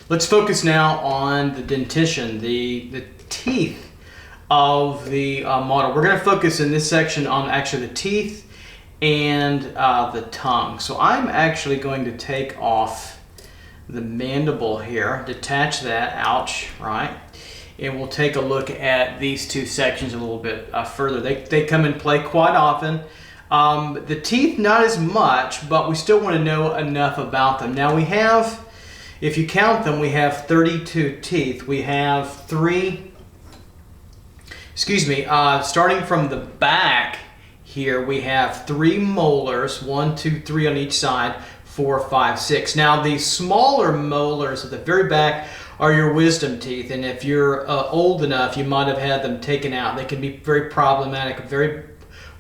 Let's focus now on the dentition, the teeth of the model. We're going to focus in this section on actually the teeth and the tongue. So I'm actually going to take off the mandible here, detach that, ouch, right? And we'll take a look at these two sections a little bit further. They come in play quite often. The teeth, not as much, but we still want to know enough about them. Now we have, if you count them, we have 32 teeth. We have starting from the back here, we have 3 molars, 1, 2, 3 on each side, 4, 5, 6. Now the smaller molars at the very back are your wisdom teeth, and if you're old enough, you might have had them taken out. They can be very problematic, very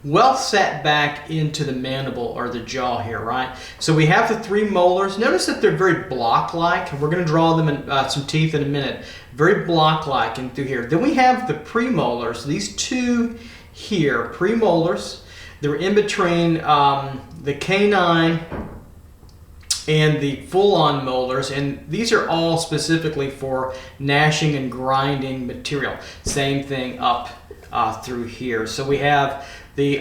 well set back into the mandible or the jaw here, right? So we have the 3 molars. Notice that they're very block-like, and we're going to draw them in some teeth in a minute. Very block-like in through here. Then we have the premolars. These 2 here, premolars. They're in between the canine and the full-on molars, and these are all specifically for gnashing and grinding material. Same thing up through here. So we have the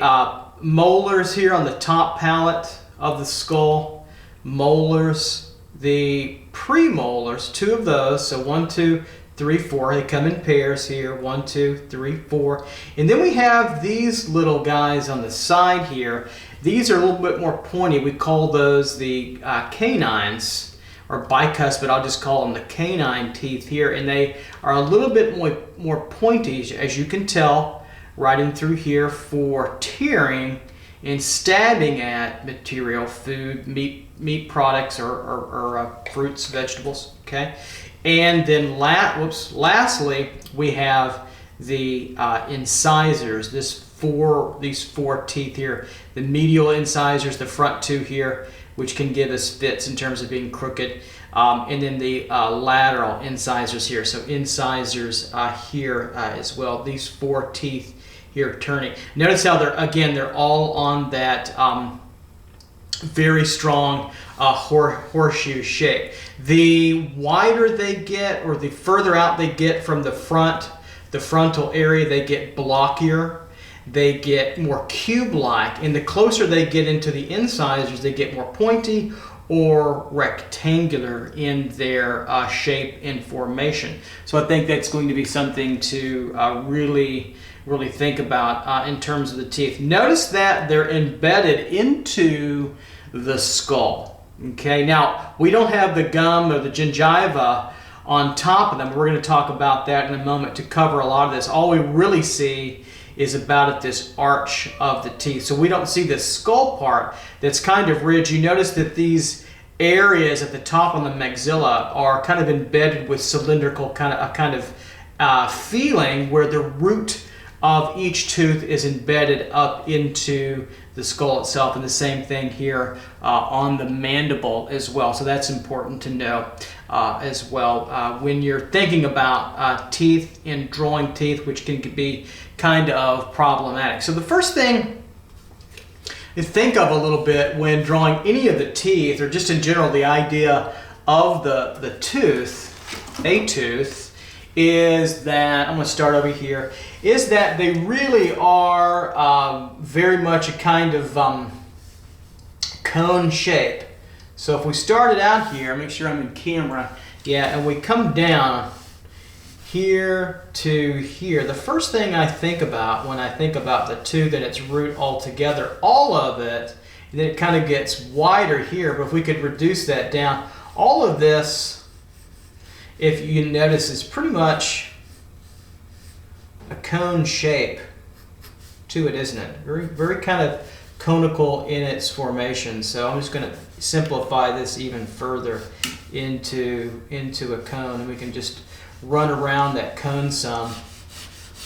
molars here on the top palate of the skull, molars, the premolars, 2 of those, so 1, 2, 3, 4, they come in pairs here, 1, 2, 3, 4. And then we have these little guys on the side here. These are a little bit more pointy. We call those the canines, or bicuspid. I'll just call them the canine teeth here, and they are a little bit more pointy, as you can tell, right in through here for tearing and stabbing at material, food, meat products, or fruits, vegetables. Okay, and then lastly, we have the incisors. These 4 teeth here, the medial incisors, the front 2 here, which can give us fits in terms of being crooked, and then the lateral incisors here. So incisors here as well. These 4 teeth here turning. Notice how they're all on that very strong horseshoe shape. The wider they get, or the further out they get from the frontal area, they get blockier. They get more cube-like, and the closer they get into the incisors, they get more pointy or rectangular in their shape and formation. So I think that's going to be something to really think about in terms of the teeth. Notice that they're embedded into the skull. Okay, now we don't have the gum or the gingiva on top of them. We're going to talk about that in a moment to cover a lot of this. All we really see is about at this arch of the teeth. So we don't see the skull part that's kind of ridged. You notice that these areas at the top on the maxilla are kind of embedded with cylindrical kind of feeling, where the root of each tooth is embedded up into the skull itself, and the same thing here on the mandible as well. So that's important to know as well when you're thinking about teeth and drawing teeth, which can be kind of problematic. So the first thing to think of a little bit when drawing any of the teeth, or just in general the idea of the tooth, a tooth, is that, I'm going to start over here, is that they really are very much a kind of cone shape. So if we started out here, make sure I'm in camera, yeah, and we come down here to here, the first thing I think about when I think about the tooth and its root altogether, all of it, and then it kind of gets wider here, but if we could reduce that down, all of this, if you notice, is pretty much a cone shape to it, isn't it? Very, very kind of conical in its formation. So I'm just going to simplify this even further into a cone, and we can just run around that cone some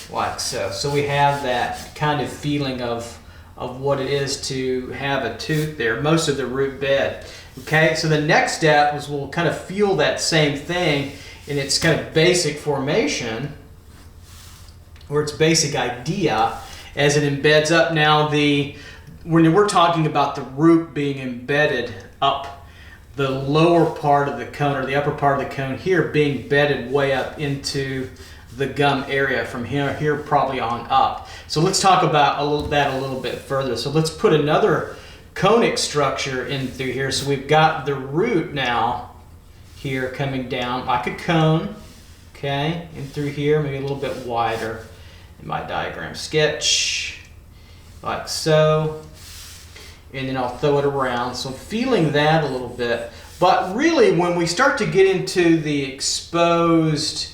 like so. So we have that kind of feeling of what it is to have a tooth there, most of the root bed. Okay, so the next step is we'll kind of feel that same thing in its kind of basic formation, or its basic idea, as it embeds up. Now when we're talking about the root being embedded up the lower part of the cone, or the upper part of the cone here, being bedded way up into the gum area from here probably on up. So let's talk about that a little bit further. So let's put another conic structure in through here. So we've got the root now here coming down like a cone, okay, in through here, maybe a little bit wider in my diagram sketch, like so. And then I'll throw it around. So feeling that a little bit. But really, when we start to get into the exposed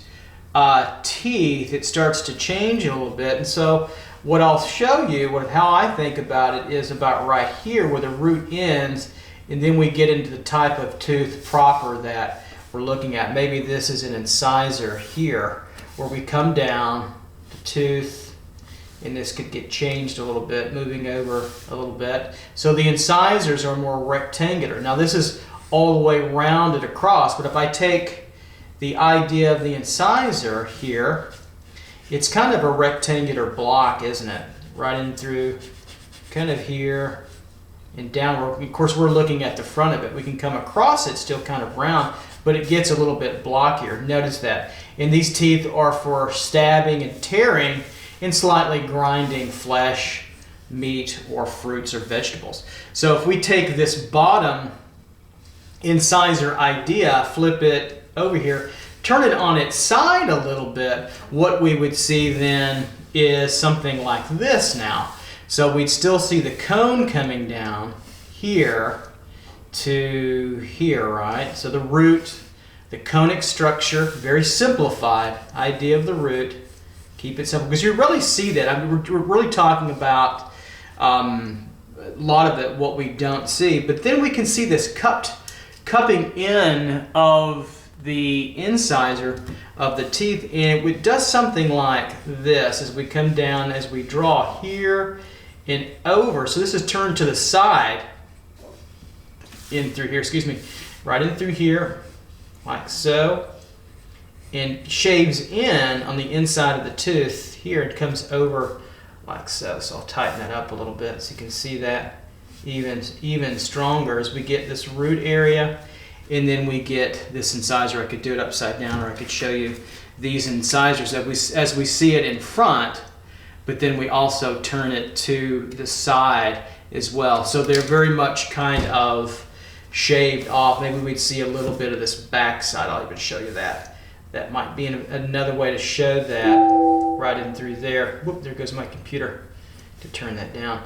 teeth, it starts to change a little bit. And so what I'll show you, how I think about it, is about right here where the root ends, and then we get into the type of tooth proper that we're looking at. Maybe this is an incisor here, where we come down the tooth, and this could get changed a little bit, moving over a little bit. So the incisors are more rectangular. Now this is all the way rounded across, but if I take the idea of the incisor here, it's kind of a rectangular block, isn't it? Right in through, kind of here and down. Of course, we're looking at the front of it. We can come across it still kind of round, but it gets a little bit blockier. Notice that. And these teeth are for stabbing and tearing and slightly grinding flesh, meat, or fruits or vegetables. So if we take this bottom incisor idea, flip it over here, turn it on its side a little bit, what we would see then is something like this now. So we'd still see the cone coming down here to here, right? So the root, the conic structure, very simplified idea of the root. Keep it simple, because you really see that. I mean, we're really talking about a lot of it, what we don't see. But then we can see this cupping in of the incisor of the teeth, and it does something like this as we come down, as we draw here and over. So this is turned to the side, in through here, excuse me, right in through here, like so, and shaves in on the inside of the tooth here. It comes over like so. So I'll tighten that up a little bit so you can see that even stronger as we get this root area. And then we get this incisor. I could do it upside down, or I could show you these incisors as we see it in front, but then we also turn it to the side as well. So they're very much kind of shaved off. Maybe we'd see a little bit of this back side. I'll even show you that. That might be another way to show that, right in through there. Whoop, there goes my computer to turn that down.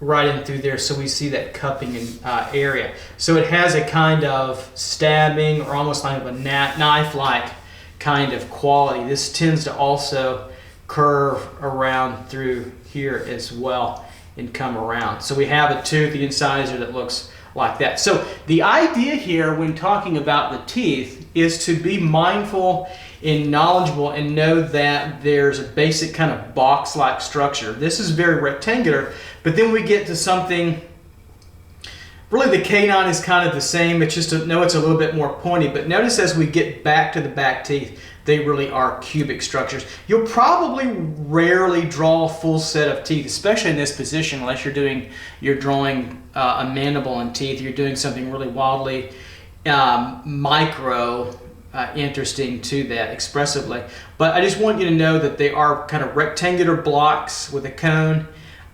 Right in through there, so we see that cupping area. So it has a kind of stabbing, or almost like a knife-like kind of quality. This tends to also curve around through here as well and come around. So we have a tooth, the incisor, that looks like that. So the idea here when talking about the teeth is to be mindful and knowledgeable and know that there's a basic kind of box-like structure. This is very rectangular, but then we get to something, really the canine is kind of the same, it's just, no, it's a little bit more pointy, but notice as we get back to the back teeth, they really are cubic structures. You'll probably rarely draw a full set of teeth, especially in this position, unless you're drawing a mandible and teeth, you're doing something really wildly micro, interesting to that expressively. But I just want you to know that they are kind of rectangular blocks with a cone,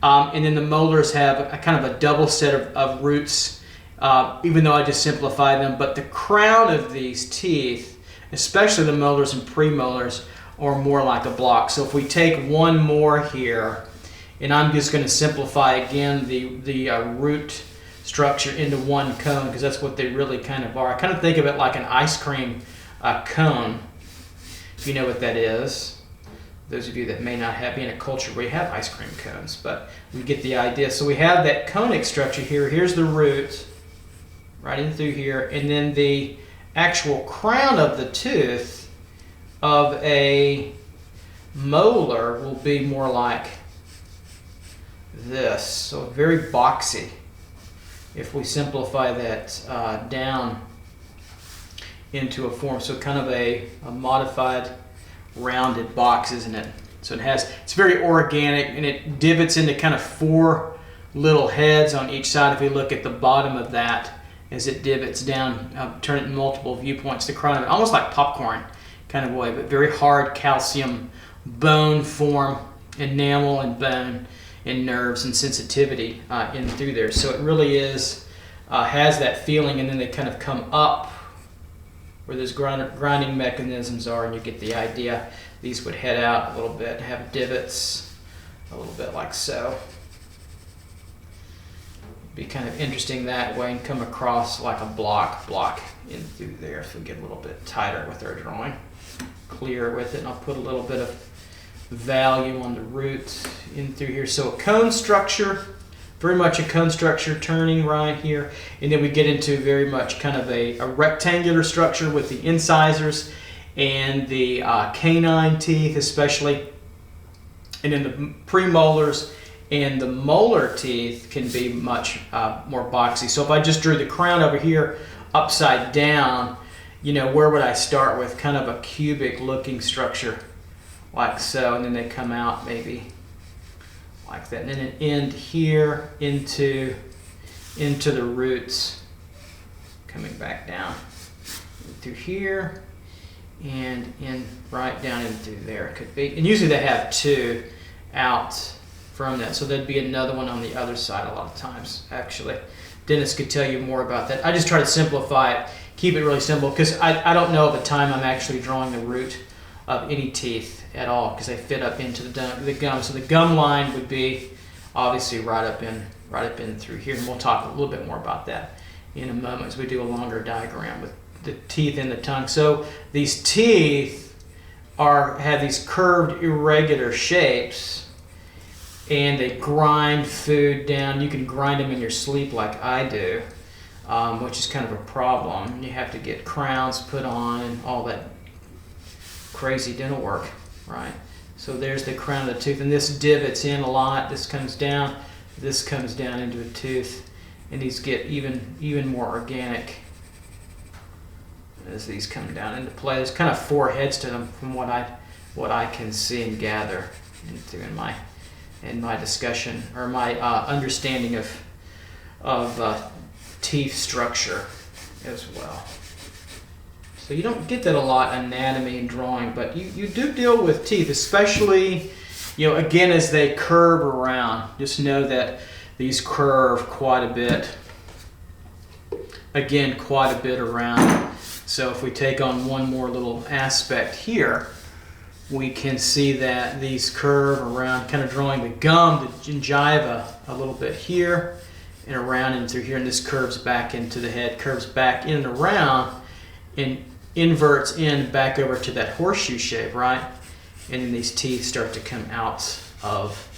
and then the molars have a kind of a double set of roots, even though I just simplify them. But the crown of these teeth, especially the molars and premolars, are more like a block. So if we take one more here, and I'm just going to simplify again the root structure into one cone, because that's what they really kind of are. I kind of think of it like an ice cream cone, if you know what that is. Those of you that may not be in a culture where you have ice cream cones, but we get the idea. So we have that conic structure here. Here's the root, right in through here, and then the actual crown of the tooth of a molar will be more like this. So very boxy. If we simplify that down into a form, so kind of a modified rounded box, isn't it? So it's very organic, and it divots into kind of four little heads on each side if we look at the bottom of that as it divots down, turn it in multiple viewpoints, the crown of it, almost like popcorn kind of way, but very hard calcium bone form, enamel and bone and nerves and sensitivity in through there. So it really is, has that feeling, and then they kind of come up where those grinding mechanisms are, and you get the idea. These would head out a little bit, have divots a little bit like so. Be kind of interesting that way, and come across like a block in through there. If we get a little bit tighter with our drawing, clear with it, and I'll put a little bit of value on the roots in through here. So a cone structure, very much a cone structure turning right here, and then we get into very much kind of a rectangular structure with the incisors and the canine teeth especially, and then the premolars and the molar teeth can be much more boxy. So if I just drew the crown over here upside down, you know, where would I start with? Kind of a cubic looking structure like so, and then they come out maybe like that, and then an end here into the roots, coming back down through here and in right down into there. It could be, and usually they have two out from that, so there'd be another one on the other side a lot of times. Actually, Dennis could tell you more about that. I just try to simplify it, keep it really simple, because I don't know at the time I'm actually drawing the root of any teeth at all, because they fit up into the gum. So the gum line would be obviously right up in through here, and we'll talk a little bit more about that in a moment as we do a longer diagram with the teeth and the tongue. So these teeth have these curved irregular shapes, and they grind food down. You can grind them in your sleep like I do, which is kind of a problem. You have to get crowns put on and all that crazy dental work, right? So there's the crown of the tooth, and this divots in a lot. This comes down into a tooth, and these get even more organic as these come down into play. There's kind of four heads to them from what I can see and gather in my discussion, or my understanding of teeth structure as well. So you don't get that a lot in anatomy and drawing, but you do deal with teeth, especially, you know, again, as they curve around. Just know that these curve quite a bit. Again, quite a bit around. So if we take on one more little aspect here, we can see that these curve around, kind of drawing the gum, the gingiva a little bit here and around and through here, and this curves back into the head, curves back in and around, and inverts in back over to that horseshoe shape, right? And then these teeth start to come out of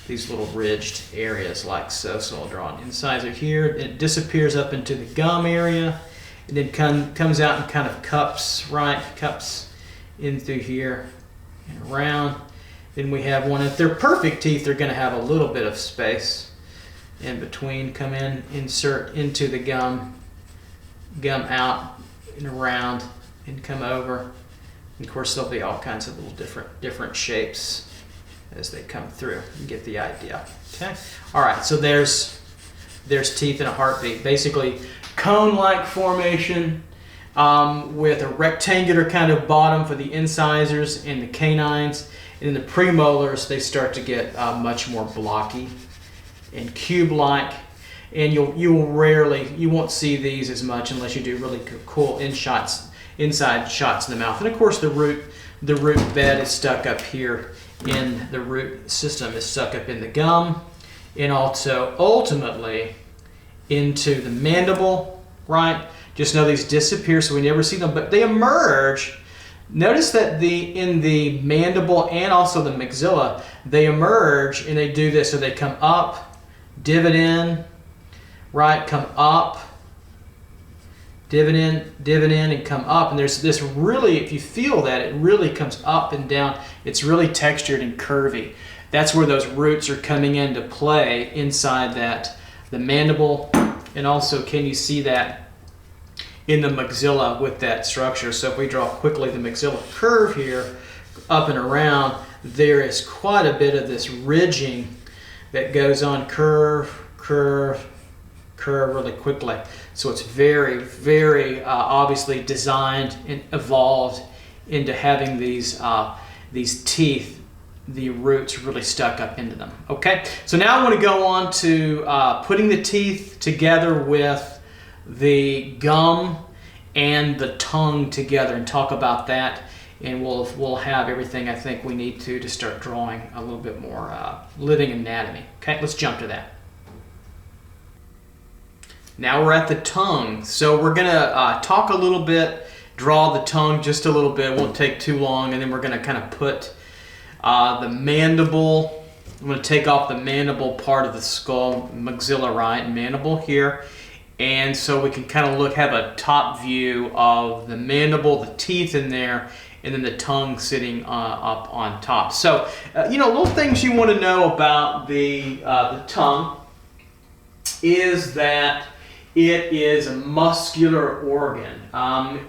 these little ridged areas like so. So I'll draw an incisor here. It disappears up into the gum area, and then comes out and kind of cups, right? Cups in through here and around. Then we have one. If they're perfect teeth, they're going to have a little bit of space in between. Come in, insert into the gum out and around, and come over. And of course, there'll be all kinds of little different shapes as they come through. You get the idea. Okay. All right. So there's teeth in a heartbeat. Basically, cone-like formation with a rectangular kind of bottom for the incisors and the canines, and then the premolars, they start to get much more blocky and cube-like. And you won't see these as much unless you do really cool inside shots in the mouth. And of course, the root bed is stuck up here in the root system, is stuck up in the gum, and also ultimately into the mandible, right? Just know these disappear, so we never see them, but they emerge. Notice that in the mandible and also the maxilla, they emerge, and they do this. So they come up, divot in, right? Come up, divot in, and come up. And there's this really, if you feel that, it really comes up and down. It's really textured and curvy. That's where those roots are coming into play inside the mandible. And also, can you see that in the maxilla with that structure? So if we draw quickly the maxilla curve here, up and around, there is quite a bit of this ridging that goes on, curve, curve, curve really quickly. So it's very, very obviously designed and evolved into having these teeth, the roots really stuck up into them. Okay, so now I want to go on to putting the teeth together with the gum and the tongue together and talk about that. And we'll have everything I think we need to start drawing a little bit more living anatomy. Okay, let's jump to that. Now we're at the tongue. So we're gonna talk a little bit, draw the tongue just a little bit, won't take too long, and then we're gonna kind of put the mandible. I'm gonna take off the mandible part of the skull, maxilla, right? Mandible here. And so we can kind of have a top view of the mandible, the teeth in there, and then the tongue sitting up on top. So, little things you want to know about the tongue is that it is a muscular organ.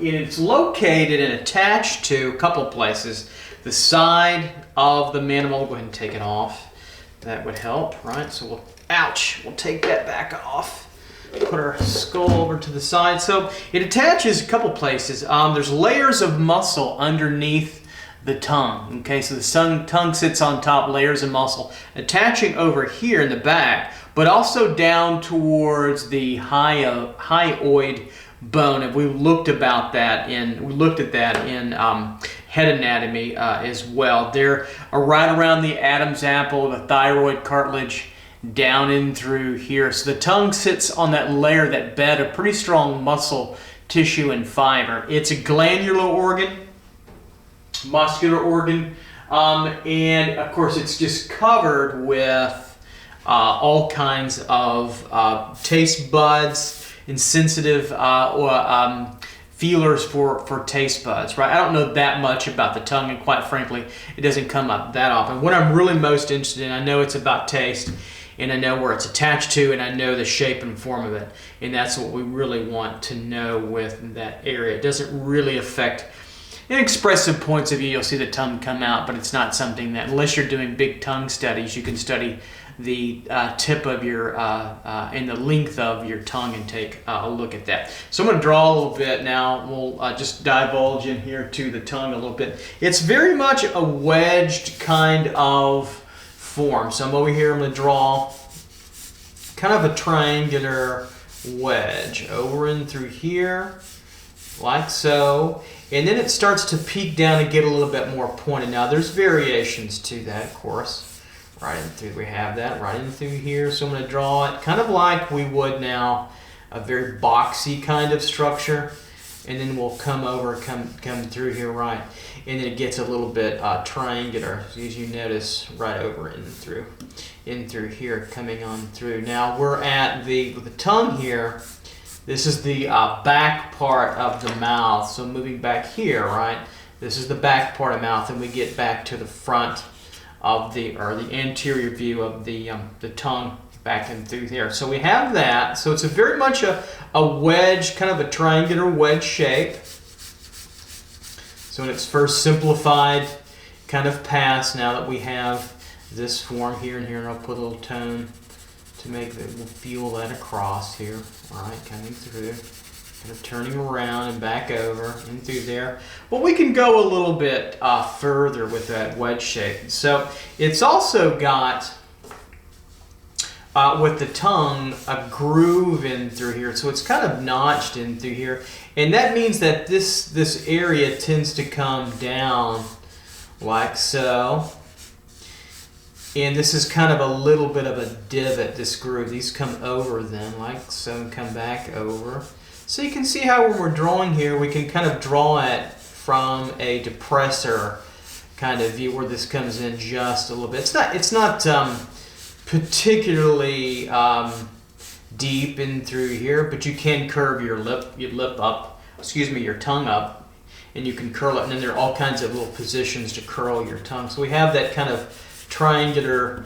It's located and attached to a couple places. The side of the mandible, we'll go ahead and take it off. That would help, right? So we'll take that back off. Put our skull over to the side. So it attaches a couple places. There's layers of muscle underneath the tongue. Okay, so the tongue sits on top, layers of muscle attaching over here in the back, but also down towards the hyoid bone. And we looked at that in head anatomy as well. They're right around the Adam's apple, the thyroid cartilage, down in through here. So the tongue sits on that layer, that bed of pretty strong muscle tissue and fiber. It's a glandular organ, muscular organ, and of course it's just covered with all kinds of taste buds and sensitive feelers for taste buds, right? I don't know that much about the tongue, and quite frankly, it doesn't come up that often. What I'm really most interested in, I know it's about taste, and I know where it's attached to, and I know the shape and form of it. And that's what we really want to know with that area. It doesn't really affect, in expressive points of view, you'll see the tongue come out, but it's not something that, unless you're doing big tongue studies, you can study the tip of your, and the length of your tongue and take a look at that. So I'm going to draw a little bit now. We'll just divulge in here to the tongue a little bit. It's very much a wedged kind of form. So I'm over here, I'm going to draw kind of a triangular wedge over and through here, like so. And then it starts to peak down and get a little bit more pointed. Now there's variations to that, of course. Right in through, we have that right in through here. So I'm going to draw it kind of like we would now, a very boxy kind of structure. And then we'll come over, come through here, right, and then it gets a little bit triangular, as you notice, right over in through here, coming on through. Now we're at the tongue here. This is the back part of the mouth. So moving back here, right, this is the back part of the mouth, and we get back to the front of the anterior view of the tongue. Back in through there. So we have that. So it's very much a wedge, kind of a triangular wedge shape. So in its first simplified kind of pass, now that we have this form here and here, and I'll put a little tone to make that, we'll feel that across here. All right, coming through, kind of turning around and back over and through there. But we can go a little bit further with that wedge shape. So it's also got with the tongue, a groove in through here. So it's kind of notched in through here. And that means that this area tends to come down like so. And this is kind of a little bit of a divot, this groove. These come over then, like so, and come back over. So you can see how when we're drawing here, we can kind of draw it from a depressor kind of view where this comes in just a little bit. It's not particularly deep in through here, but you can curve your tongue up, and you can curl it, and then there are all kinds of little positions to curl your tongue. So we have that kind of triangular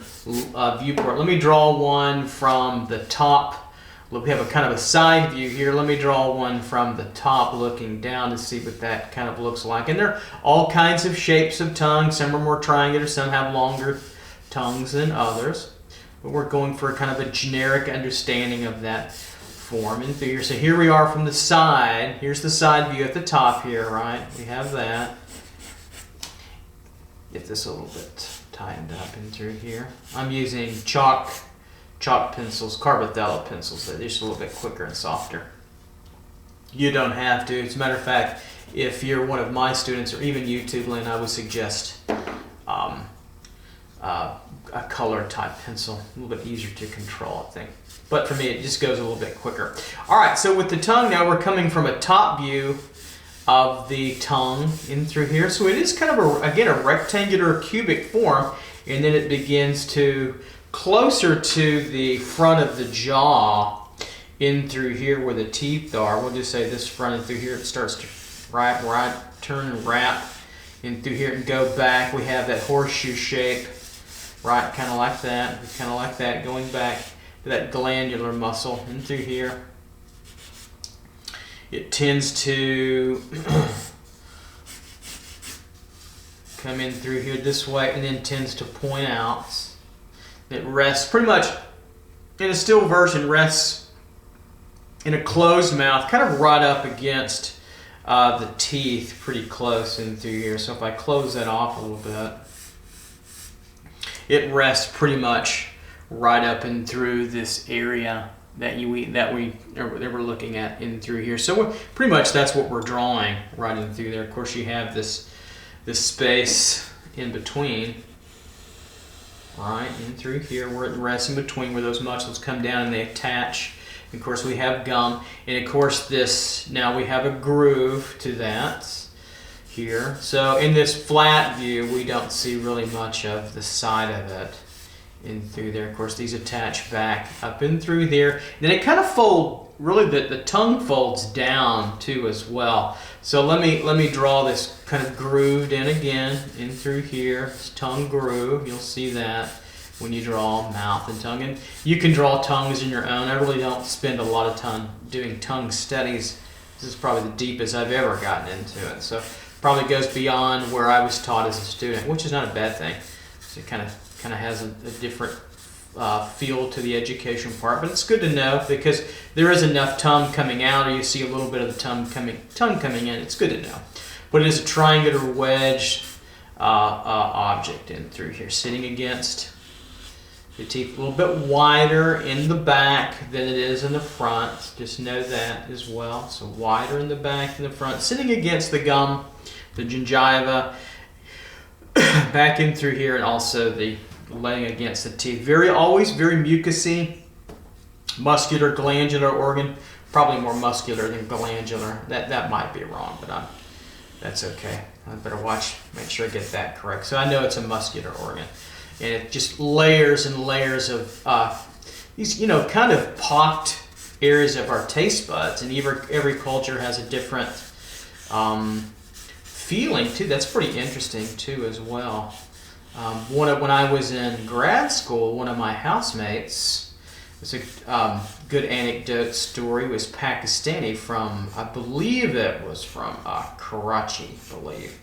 viewport. Let me draw one from the top. We have a kind of a side view here. Let me draw one from the top looking down to see what that kind of looks like. And there are all kinds of shapes of tongue. Some are more triangular, some have longer tongues than others. But we're going for kind of a generic understanding of that. form in through here. So here we are from the side. Here's the side view at the top here, right? We have that. Get this a little bit tightened up in through here. I'm using chalk pencils, carbon pencils. They're just a little bit quicker and softer. You don't have to. As a matter of fact, if you're one of my students or even you too, Lynn, I would suggest a color type pencil. A little bit easier to control, I think. But for me, it just goes a little bit quicker. All right, so with the tongue now, we're coming from a top view of the tongue in through here. So it is kind of, again, a rectangular cubic form, and then it begins to closer to the front of the jaw in through here where the teeth are. We'll just say this front and through here, it starts to turn and wrap in through here and go back. We have that horseshoe shape, right, kind of like that, going back to that glandular muscle in through here. It tends to come in through here this way and then tends to point out. It rests pretty much, in a still version, rests in a closed mouth, kind of right up against the teeth, pretty close in through here. So if I close that off a little bit, it rests pretty much right up and through this area that we're looking at in through here. So pretty much that's what we're drawing right in through there. Of course, you have this space in between, right in through here where it rests in between, where those muscles come down and they attach. Of course, we have gum, and of course now we have a groove to that here. So in this flat view, we don't see really much of the side of it in through there. Of course, these attach back up in through there. Then it kind of fold, really the tongue folds down too as well. So let me draw this kind of grooved in again in through here. This tongue groove, you'll see that when you draw mouth and tongue. And you can draw tongues in your own. I really don't spend a lot of time doing tongue studies. This is probably the deepest I've ever gotten into it. So probably goes beyond where I was taught as a student, which is not a bad thing. So it kind of has a different feel to the education part, but it's good to know because there is enough tongue coming out, or you see a little bit of the tongue coming in. It's good to know. But it is a triangular wedge object in through here, sitting against the teeth, a little bit wider in the back than it is in the front. Just know that as well. So wider in the back than the front, sitting against the gum, the gingiva, back in through here, and also the laying against the teeth. Always very mucousy, muscular, glandular organ. Probably more muscular than glandular. That might be wrong, but that's okay. I better make sure I get that correct. So I know it's a muscular organ. And it just layers and layers of these, kind of pocked areas of our taste buds. And every culture has a different feeling too. That's pretty interesting too as well. When I was in grad school, one of my housemates, it's a good anecdote story, was Pakistani from, I believe it was from Karachi, I believe.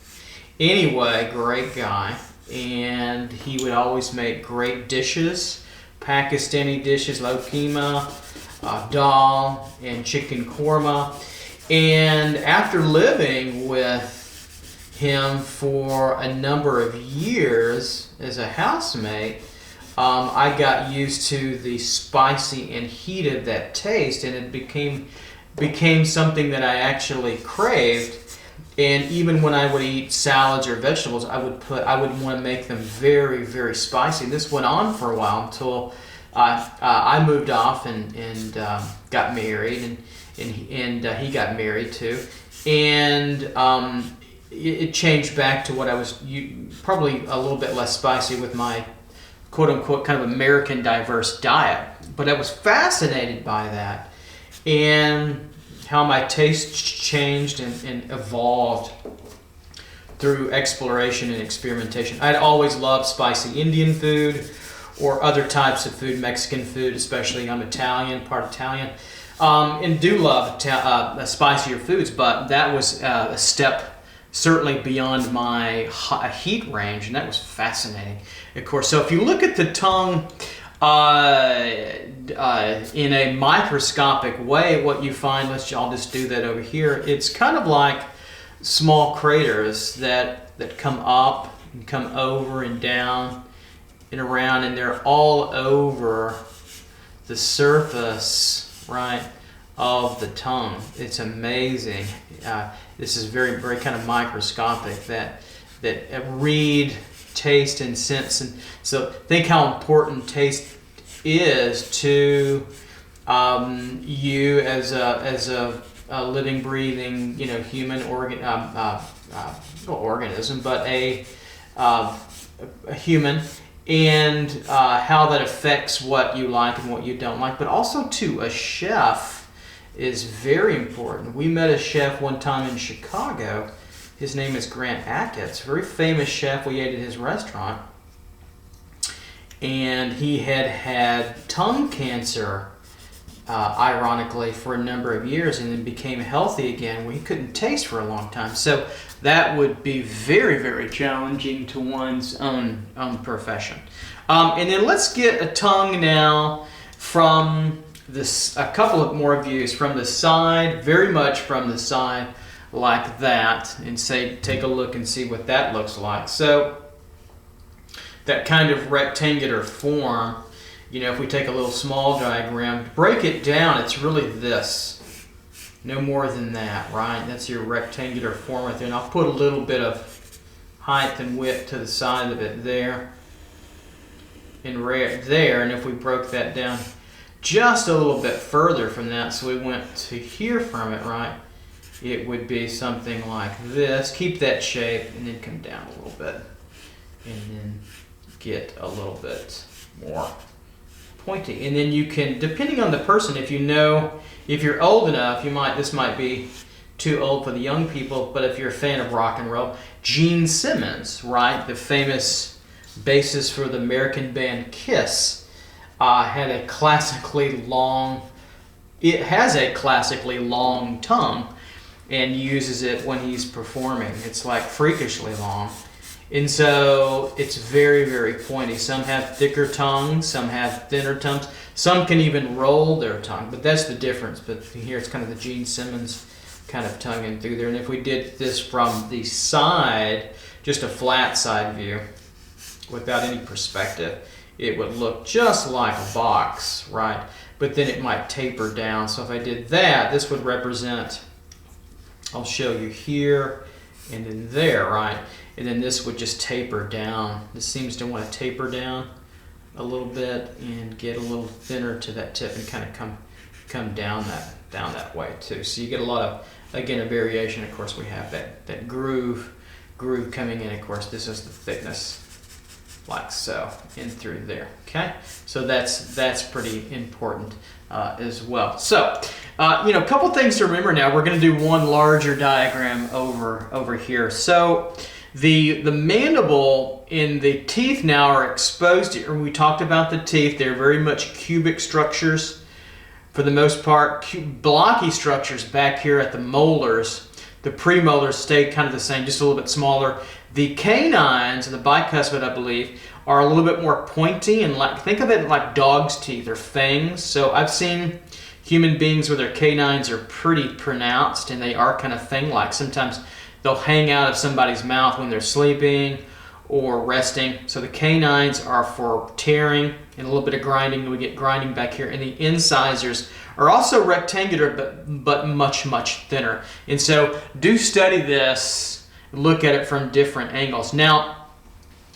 Anyway, great guy. And he would always make great dishes, Pakistani dishes, lokima, dal, and chicken korma. And after living with him for a number of years as a housemate, I got used to the spicy and heat of that taste, and it became something that I actually craved. And even when I would eat salads or vegetables, I would want to make them very, very spicy. This went on for a while until I moved off and got married, and he got married too, and it changed back to what I was probably a little bit less spicy with my quote unquote kind of American diverse diet. But I was fascinated by that, and how my taste changed and evolved through exploration and experimentation. I'd always loved spicy Indian food or other types of food, Mexican food especially. I'm Italian, part Italian, and do love spicier foods, but that was a step certainly beyond my heat range, and that was fascinating, of course. So if you look at the tongue In a microscopic way, what you find, I'll just do that over here, it's kind of like small craters that come up and come over and down and around, and they're all over the surface, right, of the tongue. It's amazing. This is very, very kind of microscopic, that read, taste, and sense. And so think how important taste is to you as a living, breathing, human organism, but a human, and how that affects what you like and what you don't like. But also too, a chef is very important. We met a chef one time in Chicago. His name is Grant Achatz, very famous chef. We ate at his restaurant, and he had tongue cancer, ironically, for a number of years, and then became healthy again. Well, he couldn't taste for a long time, so that would be very, very challenging to one's own profession. And then let's get a tongue now from this. A couple of more views from the side, very much from the side, like that, and take a look and see what that looks like. So that kind of rectangular form, if we take a little small diagram, break it down, it's really this. No more than that, right? That's your rectangular form right there. And I'll put a little bit of height and width to the side of it there and there. And if we broke that down just a little bit further from that, so we went to here from it, right? It would be something like this. Keep that shape and then come down a little bit. And then get a little bit more pointy. And then you can, depending on the person, if you're old enough, this might be too old for the young people, but if you're a fan of rock and roll, Gene Simmons, right, the famous bassist for the American band Kiss, has a classically long tongue, and uses it when he's performing. It's like freakishly long. And so it's very, very pointy. Some have thicker tongues, some have thinner tongues. Some can even roll their tongue, but that's the difference. But here it's kind of the Gene Simmons kind of tongue in through there. And if we did this from the side, just a flat side view, without any perspective, it would look just like a box, right? But then it might taper down. So if I did that, this would represent, I'll show you here and then there, right? And then this would just taper down. This seems to want to taper down a little bit and get a little thinner to that tip and kind of come down that way too. So you get a lot of, again, a variation. Of course, we have that groove coming in. Of course, this is the thickness, like so, in through there. Okay, so that's pretty important as well. So a couple things to remember now. We're going to do one larger diagram over here. So the mandible and the teeth now are exposed. We talked about the teeth. They're very much cubic structures for the most part. Blocky structures back here at the molars. The premolars stay kind of the same, just a little bit smaller. The canines and the bicuspid, I believe, are a little bit more pointy, and think of it like dog's teeth or fangs. So I've seen human beings where their canines are pretty pronounced and they are kind of fang-like. Sometimes they'll hang out of somebody's mouth when they're sleeping or resting. So the canines are for tearing and a little bit of grinding. We get grinding back here. And the incisors are also rectangular, but much, much thinner. And so do study this, look at it from different angles. Now,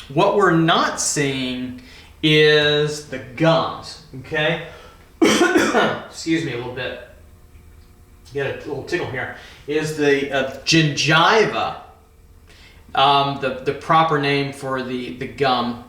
what we're not seeing is the gums, okay? Excuse me a little bit. Get a little tickle here. Is the gingiva, the proper name for the gum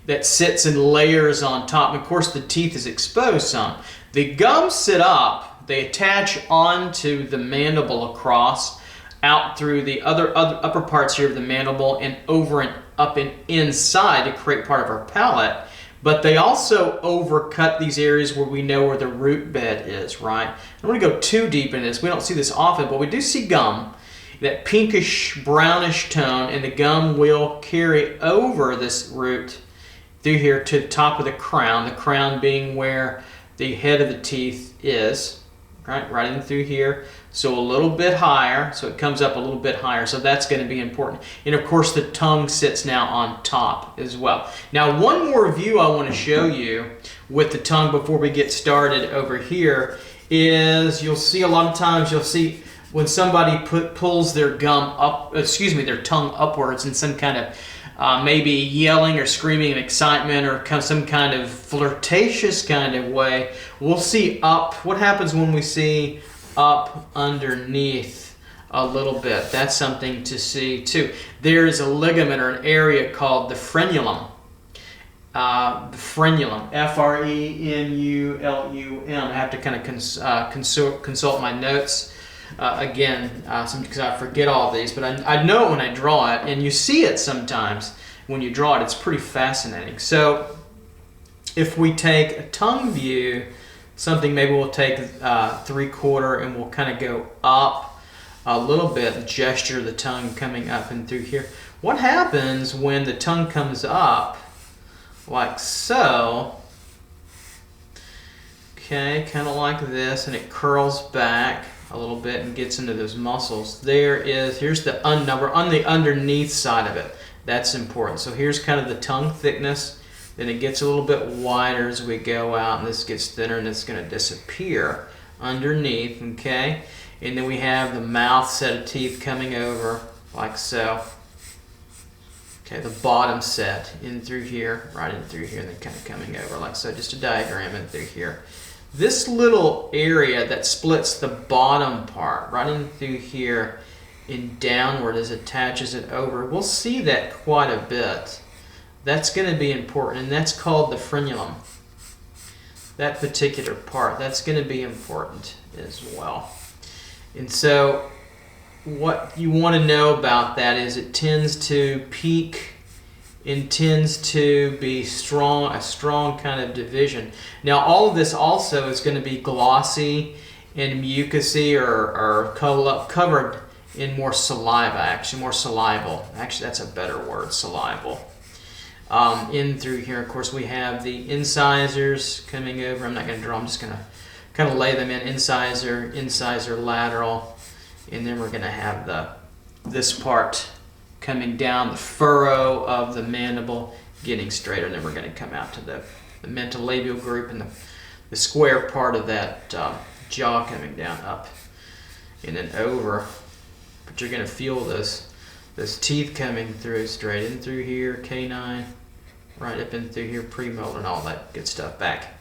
that sits in layers on top. And of course, the teeth is exposed some. The gums sit up. They attach onto the mandible across, out through the other upper parts here of the mandible and over and up and inside to create part of our palate. But they also overcut these areas where we know where the root bed is, right? I don't want to go too deep in this. We don't see this often, but we do see gum, that pinkish brownish tone, and the gum will carry over this root through here to the top of the crown being where the head of the teeth is, right in through here. So a little bit higher, so it comes up a little bit higher, so that's going to be important. And of course the tongue sits now on top as well. Now one more view I want to show you with the tongue before we get started over here is you'll see a lot of times when somebody pulls their their tongue upwards in some kind of maybe yelling or screaming in excitement or some kind of flirtatious kind of way, we'll see up. What happens when we see up underneath a little bit? That's something to see too. There is a ligament or an area called the frenulum. The frenulum, F-R-E-N-U-L-U-M. I have to kind of consult my notes again because I forget all these, but I know it when I draw it, and you see it sometimes when you draw it. It's pretty fascinating. So if we take a tongue view, something maybe we'll take 3/4 and we'll kind of go up a little bit, gesture the tongue coming up and through here. What happens when the tongue comes up like so? Okay, kind of like this, and it curls back a little bit and gets into those muscles. Here's the we're on the underneath side of it. That's important. So here's kind of the tongue thickness. Then it gets a little bit wider as we go out, and this gets thinner, and it's going to disappear underneath, okay? And then we have the mouth set of teeth coming over like so. Okay, the bottom set in through here, right in through here, and then kind of coming over like so. Just a diagram in through here. This little area that splits the bottom part right in through here and downward as it attaches it over, we'll see that quite a bit. That's going to be important, and that's called the frenulum. That particular part, that's going to be important as well. And so what you want to know about that is it tends to peak and tends to be a strong kind of division. Now all of this also is going to be glossy and mucousy or covered in more saliva, actually more salival. Actually, that's a better word, salival. In through here, of course, we have the incisors coming over. I'm not going to draw, I'm just going to kind of lay them in. Incisor lateral, and then we're going to have this part coming down the furrow of the mandible, getting straighter, and then we're going to come out to the mentolabial group and the square part of that jaw coming down up and then over. But you're going to feel those teeth coming through straight in through here, canine, right up in through here, premolar, and all that good stuff back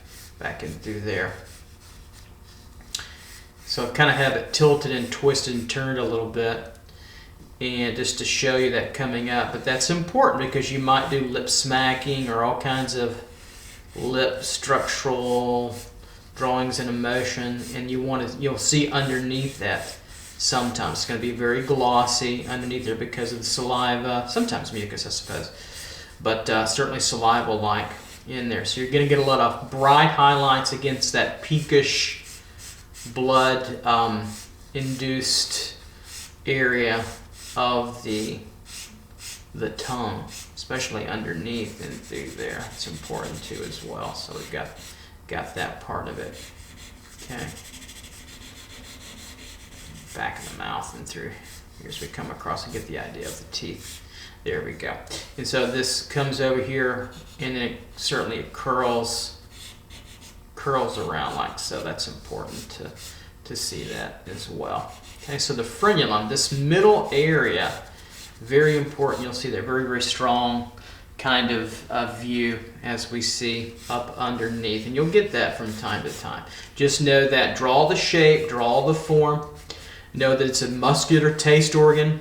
in through there. So I kind of have it tilted and twisted and turned a little bit, and just to show you that coming up. But that's important because you might do lip smacking or all kinds of lip structural drawings and emotion, and you'll see underneath that sometimes. It's going to be very glossy underneath there because of the saliva, sometimes mucus, I suppose, but certainly saliva-like in there. So you're going to get a lot of bright highlights against that peakish blood-induced area of the tongue, especially underneath and through there. It's important too as well. So we've got that part of it. Okay. Back of the mouth and through here as we come across and get the idea of the teeth. There we go. And so this comes over here, and then it curls around like so. That's important to see that as well. Okay, so the frenulum, this middle area, very important. You'll see that very, very strong kind of view as we see up underneath, and you'll get that from time to time. Just know that, draw the shape, draw the form. Know that it's a muscular taste organ.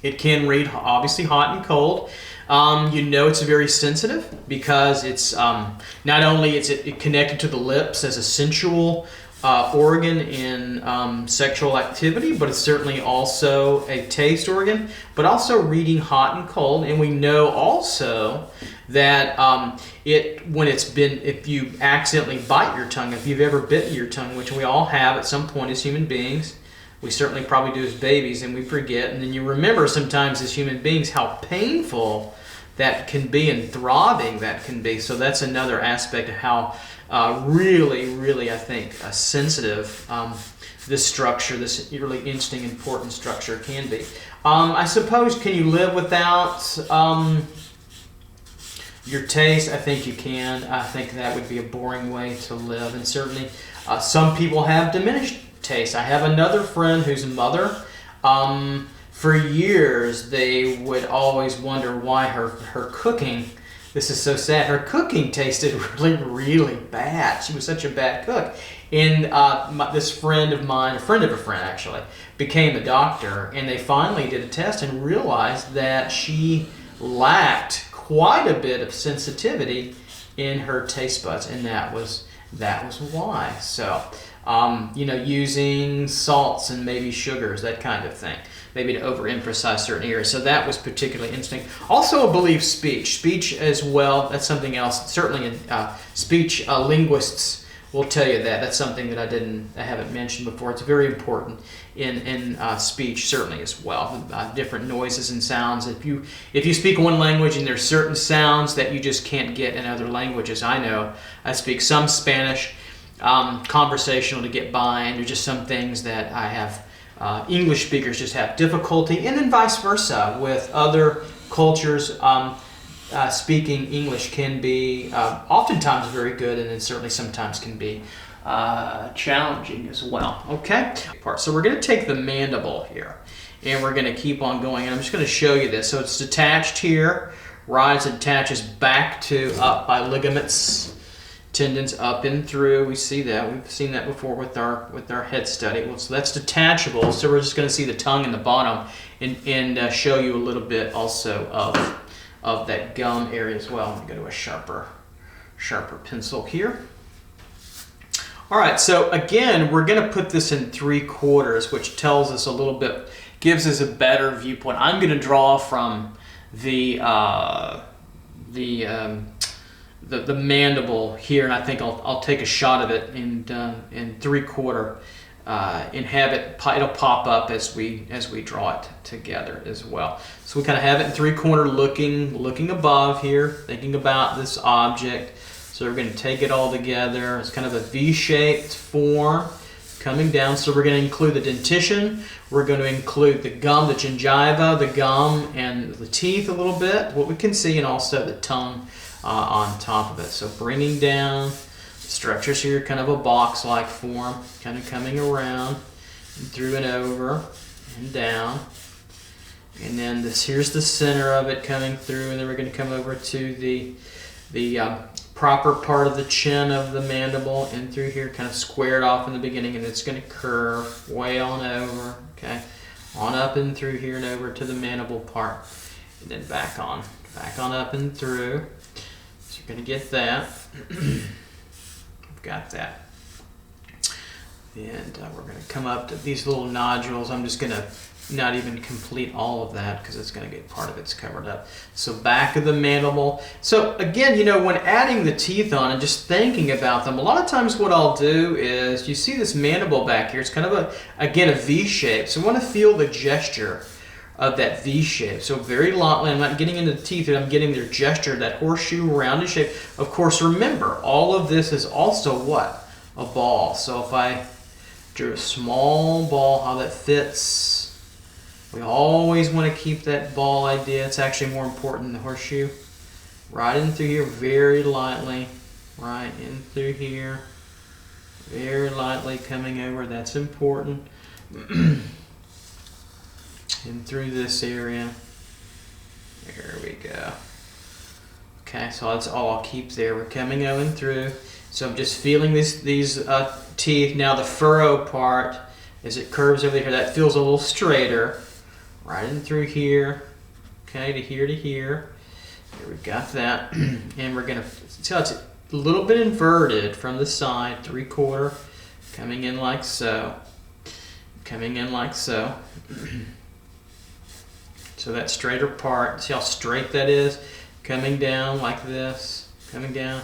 It can read obviously hot and cold. You know it's very sensitive because it's not only is it connected to the lips as a sensual organ in sexual activity, but it's certainly also a taste organ, but also reading hot and cold. And we know also that if you accidentally bite your tongue, if you've ever bitten your tongue, which we all have at some point as human beings, we certainly probably do as babies, and we forget, and then you remember sometimes as human beings how painful that can be and throbbing that can be. So that's another aspect of how really, I think, sensitive this structure, this really interesting, important structure can be. I suppose, can you live without your taste? I think you can. I think that would be a boring way to live, and certainly some people have diminished taste. I have another friend whose mother, for years, they would always wonder why her cooking, this is so sad, her cooking tasted really bad. She was such a bad cook. And this friend of mine, a friend of a friend actually, became a doctor, and they finally did a test and realized that she lacked quite a bit of sensitivity in her taste buds, and that was why. So, using salts and maybe sugars, that kind of thing, maybe to overemphasize certain areas. So that was particularly interesting. Also, I believe speech as well. That's something else. Certainly, in speech linguists will tell you that. That's something that I haven't mentioned before. It's very important in speech, certainly as well. Different noises and sounds. If you speak one language and there's certain sounds that you just can't get in other languages. I know I speak some Spanish, conversational to get by, and there's just some things that I have. English speakers just have difficulty, and then vice versa with other cultures. Speaking English can be oftentimes very good, and then certainly sometimes can be challenging as well. Okay, so we're going to take the mandible here, and we're going to keep on going, and I'm just going to show you this. So it's detached here, right? It attaches back to up by ligaments, tendons up and through. We see that. We've seen that before with our head study. Well, so that's detachable. So we're just going to see the tongue in the bottom and show you a little bit also of that gum area as well. I'm going to go to a sharper pencil here. All right, so again, we're going to put this in 3/4, which tells us a little bit, gives us a better viewpoint. I'm going to draw from the mandible here, and I think I'll take a shot of it in 3/4 and have it'll pop up as we draw it together as well. So we kind of have it in 3/4 looking above here, thinking about this object. So we're going to take it all together. It's kind of a V-shaped form coming down. So we're going to include the dentition. We're going to include the gum, the gingiva, the gum, and the teeth a little bit, what we can see, and also the tongue on top of it. So bringing down the structures here, kind of a box-like form, kind of coming around and through and over and down. And then here's the center of it coming through, and then we're going to come over to the proper part of the chin of the mandible and through here, kind of squared off in the beginning, and it's going to curve way on over, okay, on up and through here and over to the mandible part, and then back on up and through. So you're going to get that. I've got that. And we're going to come up to these little nodules. I'm just going to not even complete all of that because it's going to get part of it's covered up. So back of the mandible. So again, when adding the teeth on and just thinking about them, a lot of times what I'll do is, you see this mandible back here, it's kind of a V shape. So I want to feel the gesture of that V shape. So very lightly, I'm not getting into the teeth, but I'm getting their gesture, that horseshoe rounded shape. Of course, remember, all of this is also what? A ball. So if I drew a small ball, how that fits. We always want to keep that ball idea. It's actually more important than the horseshoe. Right in through here, very lightly. Right in through here. Very lightly coming over. That's important. In through this area. There we go. Okay, so that's all I'll keep there. We're coming in through. So I'm just feeling these teeth. Now the furrow part, as it curves over here, that feels a little straighter. Right in through here, okay, to here to here. Here we've got that. And we're going to, see how it's a little bit inverted from the side, 3/4, coming in like so. Coming in like so. So that straighter part, see how straight that is? Coming down like this, coming down.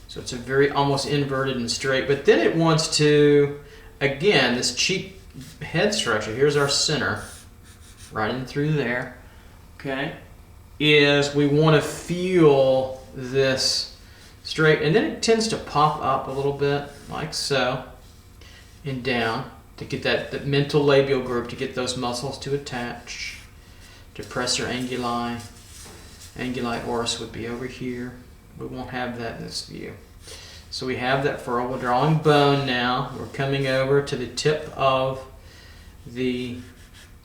So it's a very almost inverted and straight, but then it wants to, again, this cheek head structure, here's our center. Right in through there, okay? is we want to feel this straight, and then it tends to pop up a little bit like so and down to get that mental labial group, to get those muscles to attach. Depressor anguli. Anguli oris would be over here. We won't have that in this view. So we have that furrow. We're drawing bone now. We're coming over to the tip of the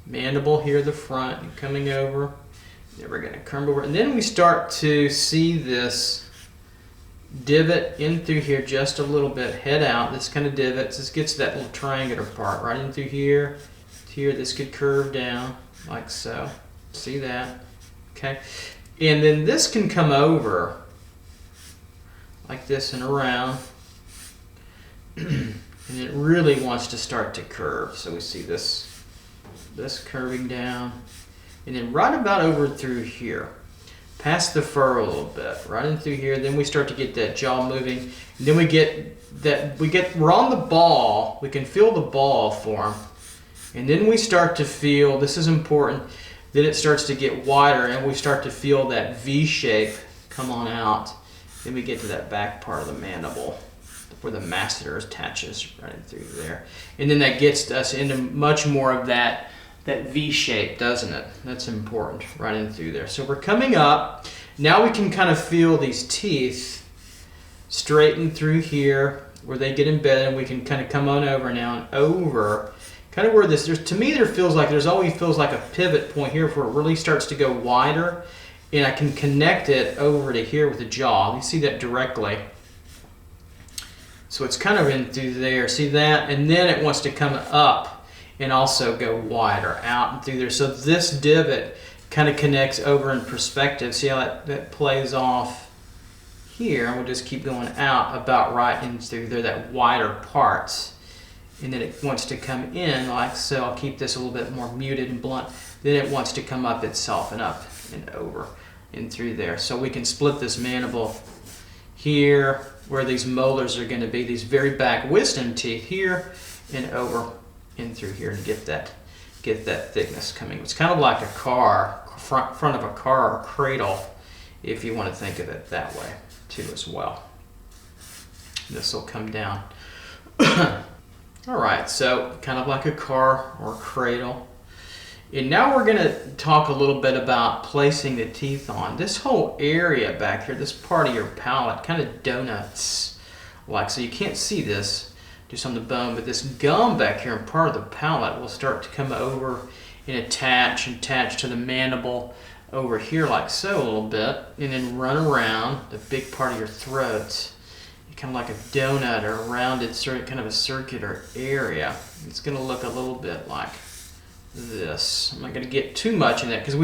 mandible here, the front, and coming over. Then we're going to come over, and then we start to see this divot in through here just a little bit, head out. This kind of divots. This gets to that little triangular part right in through here to here. This could curve down like so. See that? Okay. And then this can come over like this and around. And it really wants to start to curve. So we see this curving down. And then right about over through here, past the furrow a little bit, right in through here. Then we start to get that jaw moving. And then we're on the ball. We can feel the ball form. And then we start to feel, this is important, then it starts to get wider and we start to feel that V shape come on out. Then we get to that back part of the mandible where the masseter attaches right in through there. And then that gets us into much more of that V shape, doesn't it? That's important, right in through there. So we're coming up. Now we can kind of feel these teeth straighten through here where they get embedded, and we can kind of come on over now and over. Kind of where this, to me there always feels like a pivot point here where it really starts to go wider, and I can connect it over to here with the jaw. You see that directly. So it's kind of in through there, see that? And then it wants to come up and also go wider out and through there. So this divot kind of connects over in perspective. See how that plays off here? We'll just keep going out about right in through there, that wider parts. And then it wants to come in like so. I'll keep this a little bit more muted and blunt. Then it wants to come up itself and up and over and through there. So we can split this mandible here where these molars are going to be, these very back wisdom teeth here and over in through here, and get that thickness coming. It's kind of like a car, front of a car or cradle, if you want to think of it that way too as well. This will come down. All right, so kind of like a car or a cradle. And now we're going to talk a little bit about placing the teeth on. This whole area back here, this part of your palate, kind of donuts like, so you can't see this just on the bone, but this gum back here and part of the palate will start to come over and attach to the mandible over here like so a little bit, and then run around the big part of your throat, kind of like a donut or a rounded, kind of a circular area. It's going to look a little bit like this. I'm not going to get too much in that because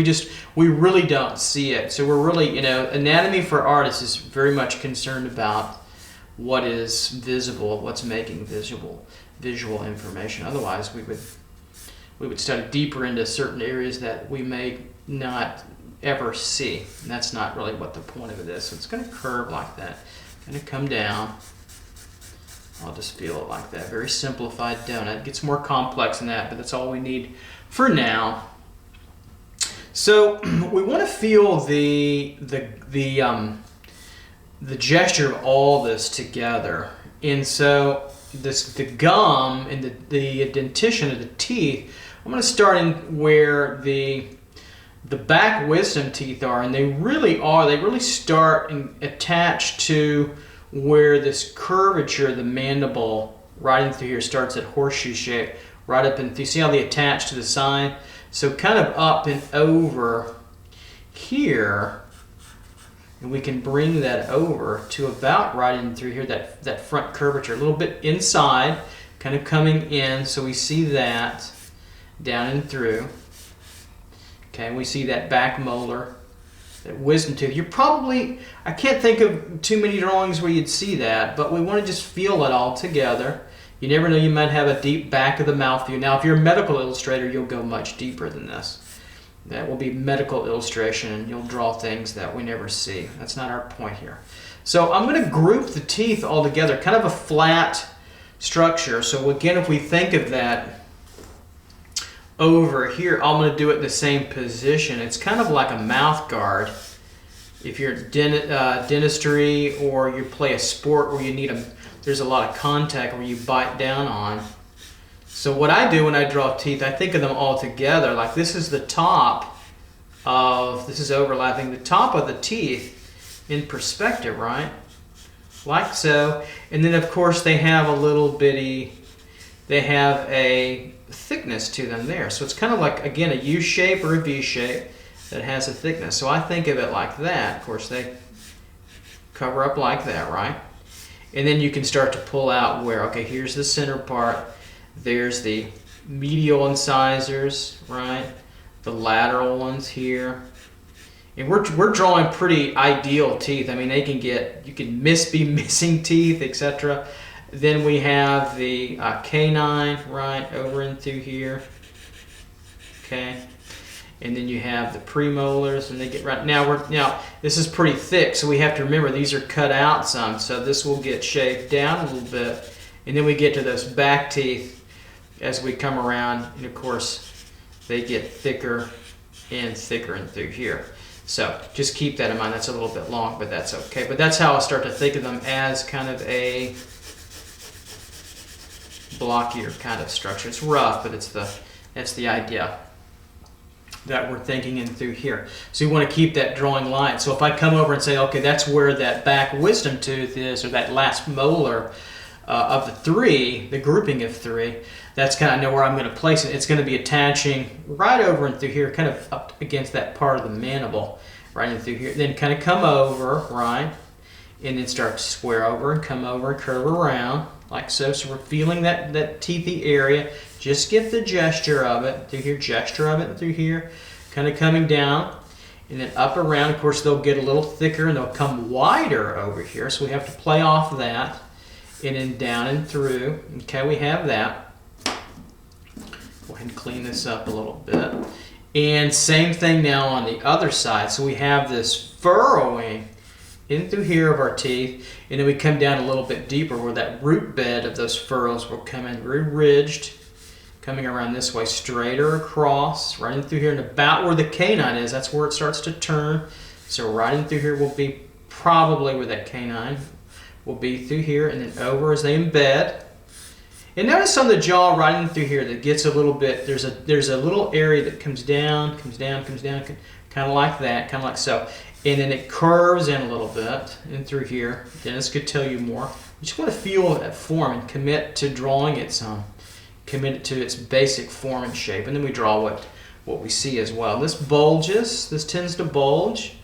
we really don't see it. So we're really, anatomy for artists is very much concerned about what is visible, what's making visual information. Otherwise, we would study deeper into certain areas that we may not ever see. And that's not really what the point of it is. So it's going to curve like that. Going to come down. I'll just feel it like that. Very simplified donut. It gets more complex than that, but that's all we need for now. So we want to feel the gesture of all this together. And so the gum and the dentition of the teeth, I'm going to start in where the back wisdom teeth are, and they really start and attach to where this curvature of the mandible right in through here starts at horseshoe shape, right up in through. See how they attach to the side? So kind of up and over here, and we can bring that over to about right in through here, that front curvature, a little bit inside, kind of coming in, so we see that down and through. Okay, we see that back molar, that wisdom tooth. I can't think of too many drawings where you'd see that, but we want to just feel it all together. You never know, you might have a deep back of the mouth view. Now, if you're a medical illustrator, you'll go much deeper than this. That will be medical illustration, and you'll draw things that we never see. That's not our point here. So I'm going to group the teeth all together, kind of a flat structure. So again, if we think of that over here, I'm going to do it in the same position. It's kind of like a mouth guard. If you're dentistry, or you play a sport where you need there's a lot of contact where you bite down on. So what I do when I draw teeth, I think of them all together. Like this is the top this is overlapping the top of the teeth in perspective, right? Like so. And then of course they have a thickness to them there. So it's kind of like, again, a U shape or a V shape that has a thickness. So I think of it like that. Of course they cover up like that, right? And then you can start to pull out where, okay, here's the center part. There's the medial incisors, right? The lateral ones here. And we're drawing pretty ideal teeth. I mean, you can be missing teeth, etc. Then we have the canine, right, over and through here. Okay. And then you have the premolars, and they get right now. This is pretty thick, so we have to remember these are cut out some. So this will get shaved down a little bit, and then we get to those back teeth as we come around, and of course they get thicker and thicker and through here. So just keep that in mind. That's a little bit long, but that's okay. But that's how I start to think of them, as kind of a blockier kind of structure. It's rough, but that's the idea that we're thinking in through here. So you want to keep that drawing line. So if I come over and say, okay, that's where that back wisdom tooth is, or that last molar of the three, the grouping of three, that's kind of, I know where I'm going to place it. It's going to be attaching right over and through here, kind of up against that part of the mandible, right in through here. Then kind of come over, right, and then start to square over and come over and curve around like so. So we're feeling that teethy area. Just get the gesture of it through here, gesture of it through here, kind of coming down, and then up around. Of course, they'll get a little thicker and they'll come wider over here. So we have to play off that, and then down and through. Okay, we have that. Go ahead and clean this up a little bit. And same thing now on the other side. So we have this furrowing in through here of our teeth, and then we come down a little bit deeper where that root bed of those furrows will come in very ridged, coming around this way, straighter across, right in through here, and about where the canine is, that's where it starts to turn. So right in through here will be probably where that canine will be through here, and then over as they embed. And notice on the jaw right in through here that gets a little bit, there's a little area that comes down, kind of like that, kind of like so. And then it curves in a little bit in through here. Dennis could tell you more. You just want to feel that form and commit to drawing it some. Commit it to its basic form and shape. And then we draw what we see as well. This bulges, this tends to bulge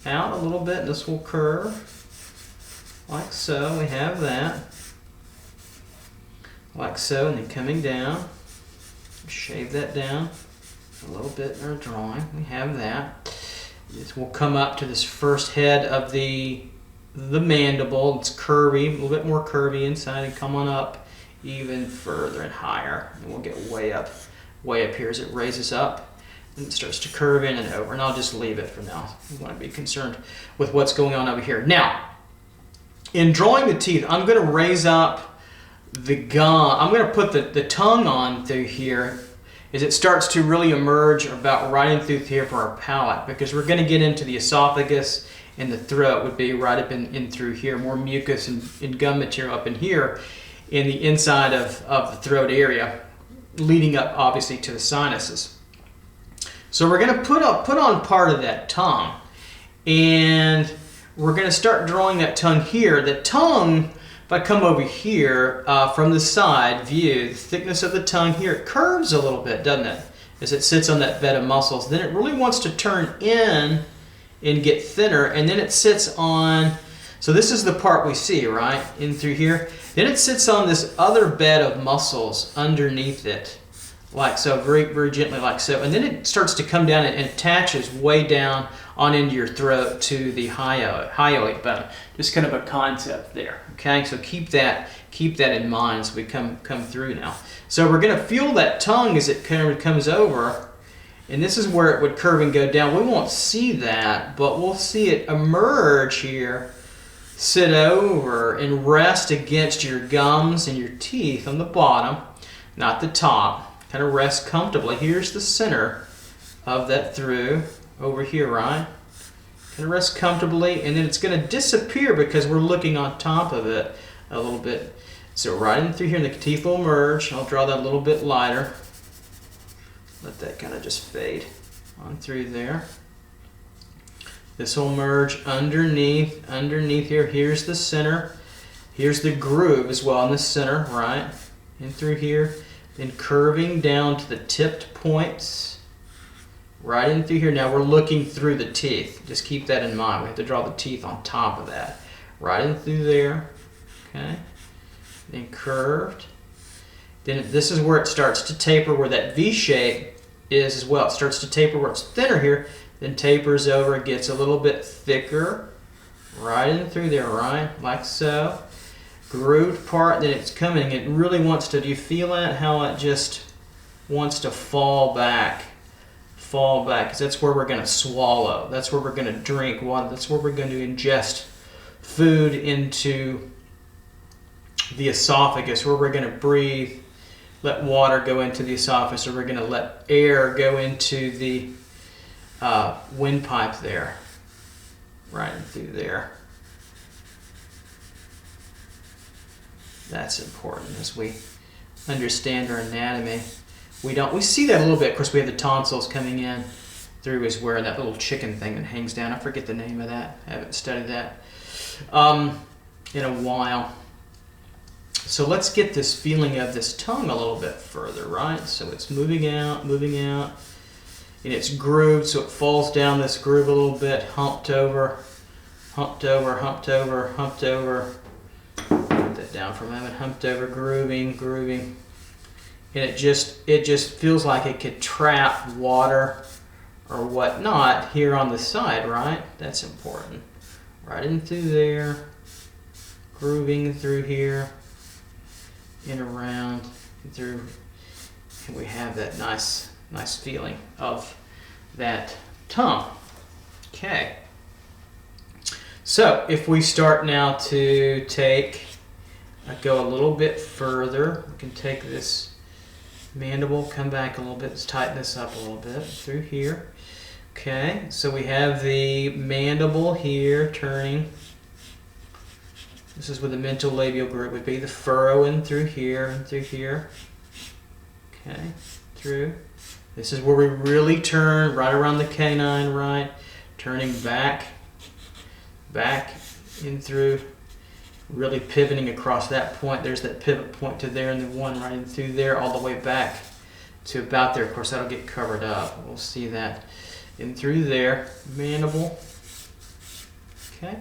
out a little bit. This will curve like so. We have that. Like so, and then coming down. Shave that down a little bit in our drawing. We have that. This will come up to this first head of the mandible. It's curvy, a little bit more curvy inside, and come on up even further and higher. And we'll get way up here as it raises up, and it starts to curve in and over. And I'll just leave it for now. You want to be concerned with what's going on over here. Now, in drawing the teeth, I'm going to raise up the gum. I'm going to put the tongue on through here as it starts to really emerge about right in through here for our palate, because we're going to get into the esophagus, and the throat would be right up in through here, more mucus and gum material up in here in the inside of the throat area, leading up obviously to the sinuses. So we're going to put on part of that tongue, and we're going to start drawing that tongue here. The tongue, if I come over here from the side view, the thickness of the tongue here, it curves a little bit, doesn't it? As it sits on that bed of muscles. Then it really wants to turn in and get thinner, and then it sits on, so this is the part we see, right? In through here. Then it sits on this other bed of muscles underneath it, like so, very, very gently like so. And then it starts to come down and attaches way down on into your throat to the hyoid bone. Just kind of a concept there, okay? So keep that in mind as we come through now. So we're going to feel that tongue as it kind of comes over, and this is where it would curve and go down. We won't see that, but we'll see it emerge here, sit over, and rest against your gums and your teeth on the bottom, not the top. kind of rest comfortably. Here's the center of that through over here, right? Kind of rest comfortably, and then it's going to disappear because we're looking on top of it a little bit. So right in through here, and the teeth will merge. I'll draw that a little bit lighter. Let that kind of just fade on through there. This will merge underneath here. Here's the center. Here's the groove as well in the center, right? In through here. Then curving down to the tipped points. Right in through here. Now we're looking through the teeth. Just keep that in mind. We have to draw the teeth on top of that. Right in through there. Okay. Then curved. Then this is where it starts to taper, where that V shape is as well. It starts to taper where it's thinner here, then tapers over, it gets a little bit thicker. Right in through there, right? Like so. Grooved part, then it's coming. It really wants to, do you feel that? How it just wants to fall back. Fall back, because that's where we're going to swallow. That's where we're going to drink water. That's where we're going to ingest food into the esophagus, where we're going to breathe, let water go into the esophagus, or we're going to let air go into the windpipe there, right through there. That's important as we understand our anatomy. We see that a little bit. Of course, we have the tonsils coming in through is where that little chicken thing that hangs down. I forget the name of that. I haven't studied that in a while. So let's get this feeling of this tongue a little bit further, right? So it's moving out, and it's grooved, so it falls down this groove a little bit, humped over, humped over, humped over, humped over. Put that down for a moment. Humped over, grooving, grooving. And it just feels like it could trap water or whatnot here on the side, right? That's important. Right in through there, grooving through here, in around, through, and we have that nice feeling of that tongue. Okay. So if we start now to go a little bit further, we can take this mandible, come back a little bit, let's tighten this up a little bit through here. Okay, so we have the mandible here turning. This is where the mental labial group would be, the furrow in through here and through here. Okay, through. This is where we really turn, right around the canine, right? Turning back in through, really pivoting across that point. There's that pivot point to there, and the one right in through there, all the way back to about there. Of course, that'll get covered up. We'll see that in through there. Mandible. Okay.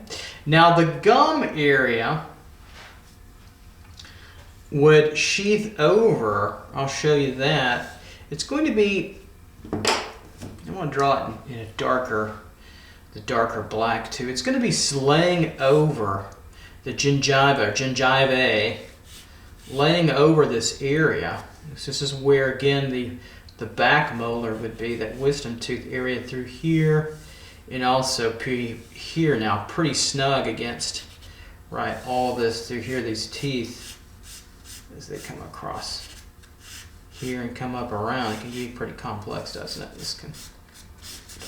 Now the gum area would sheath over. I'll show you that. It's going to be, I want to draw it in a the darker black too. It's going to be laying over the gingiva, gingivae, laying over this area. This is where, again, the back molar would be, that wisdom tooth area through here, and also here now, pretty snug against, right, all this through here, these teeth, as they come across here and come up around. It can be pretty complex, doesn't it? This can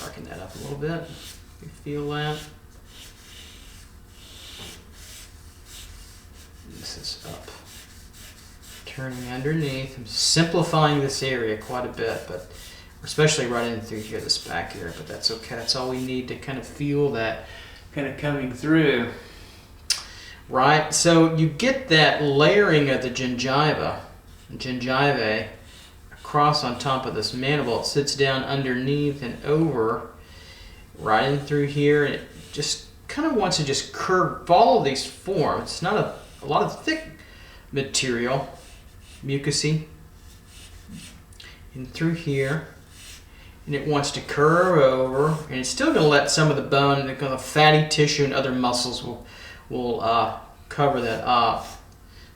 darken that up a little bit. You feel that? This is up. Turning underneath. I'm simplifying this area quite a bit, but especially right in through here, this back area, but that's okay. That's all we need to kind of feel that kind of coming through. Right? So you get that layering of the gingivae across on top of this mandible. It sits down underneath and over, right in through here, and it just kind of wants to just curve, follow these forms. It's not a lot of thick material, mucousy, and through here, and it wants to curve over, and it's still going to let some of the bone, the fatty tissue and other muscles will cover that up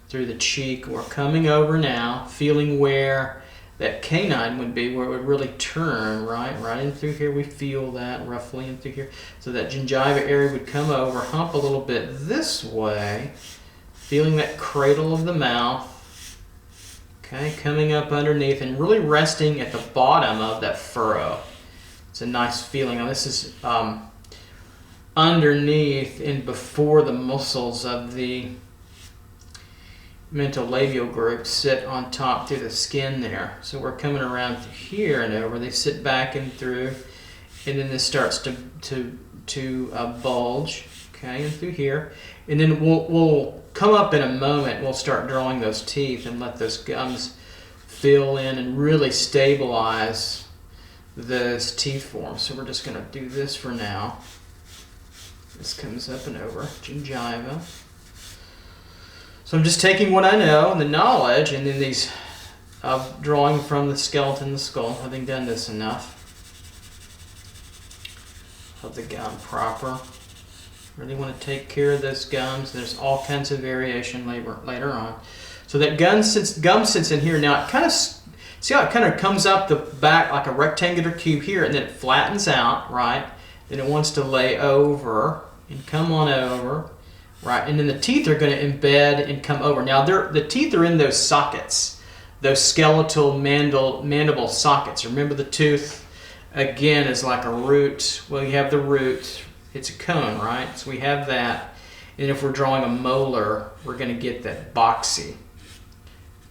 through the cheek. We're coming over now, feeling where that canine would be, where it would really turn, right in through here. We feel that roughly in through here. So that gingiva area would come over, hump a little bit this way, feeling that cradle of the mouth, Okay, coming up underneath and really resting at the bottom of that furrow. It's a nice feeling. Now this is underneath and before the muscles of the mentolabial group sit on top through the skin there. So we're coming around through here and over. They sit back and through, and then this starts to bulge, okay, and through here. And then we'll come up in a moment. We'll start drawing those teeth and let those gums fill in and really stabilize those teeth forms. So we're just going to do this for now. This comes up and over, gingiva. So I'm just taking what I know, the knowledge, and then these of drawing from the skeleton, the skull, having done this enough of the gum proper. Really want to take care of those gums. There's all kinds of variation later on. So that gum sits in here. Now it kind of, see how it kind of comes up the back like a rectangular cube here, and then it flattens out, right? Then it wants to lay over and come on over, right? And then the teeth are going to embed and come over. Now the teeth are in those sockets, those skeletal mandible sockets. Remember the tooth, again, is like a root. Well, you have the root. It's a cone, right? So we have that. And if we're drawing a molar, we're going to get that boxy,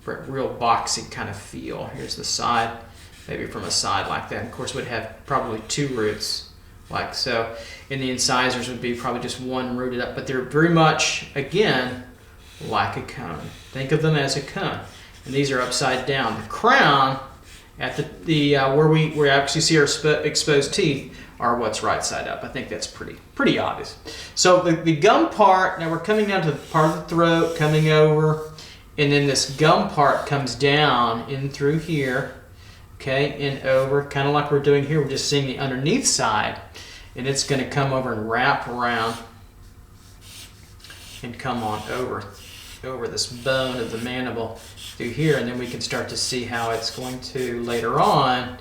real boxy kind of feel. Here's the side, maybe from a side like that. And of course, we'd have probably two roots, like so. And the incisors would be probably just one rooted up, but they're very much, again, like a cone. Think of them as a cone. And these are upside down. The crown, at where we actually see our exposed teeth, are what's right side up. I think that's pretty obvious. So the gum part, now we're coming down to the part of the throat, coming over, and then this gum part comes down in through here, okay, and over, kind of like we're doing here. We're just seeing the underneath side, and it's going to come over and wrap around and come on over this bone of the mandible through here, and then we can start to see how it's going to later on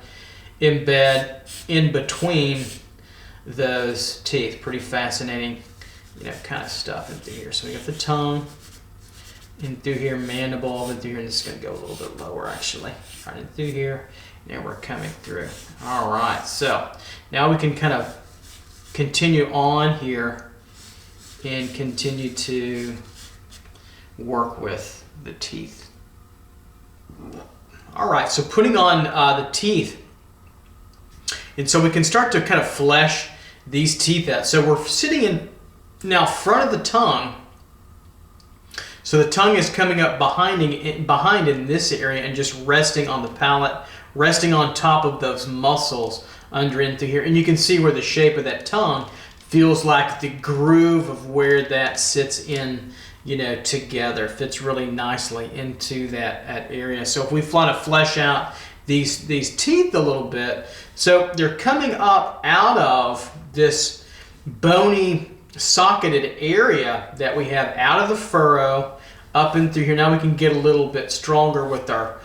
embed in between those teeth. Pretty fascinating, kind of stuff in through here. So we got the tongue in through here, mandible in through here, and this is going to go a little bit lower actually. Right in through here, and we're coming through. All right, so now we can kind of continue on here and continue to work with the teeth. All right, so putting on the teeth. And so we can start to kind of flesh these teeth out. So we're sitting in now front of the tongue. So the tongue is coming up behind in this area and just resting on the palate, resting on top of those muscles under into here. And you can see where the shape of that tongue feels like the groove of where that sits in, together. Fits really nicely into that area. So if we want to flesh out these teeth a little bit, so they're coming up out of this bony socketed area that we have out of the furrow up and through here. Now we can get a little bit stronger with our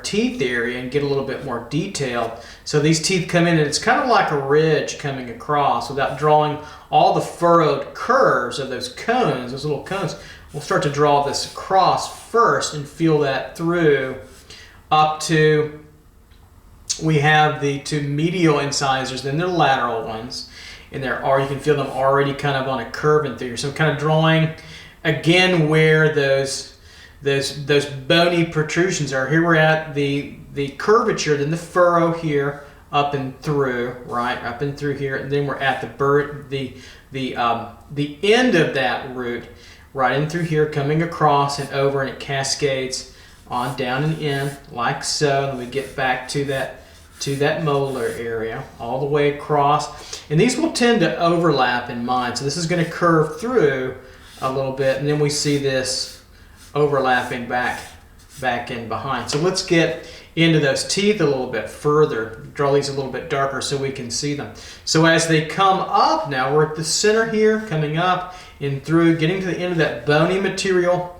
teeth area and get a little bit more detailed. So these teeth come in and it's kind of like a ridge coming across without drawing all the furrowed curves of those cones, those little cones. We'll start to draw this across first and feel that through up to, we have the two medial incisors, then the lateral ones, and you can feel them already kind of on a curve in through here. So kind of drawing again where those bony protrusions are. Here we're at the curvature, then the furrow here up and through, right, up and through here, and then we're at the end of that root, right in through here, coming across and over, and it cascades on down and in like so, and we get back to that molar area all the way across, and these will tend to overlap in mine. So this is going to curve through a little bit, and then we see this overlapping back in behind. So let's get into those teeth a little bit further, draw these a little bit darker so we can see them. So as they come up now, we're at the center here, coming up and through, getting to the end of that bony material,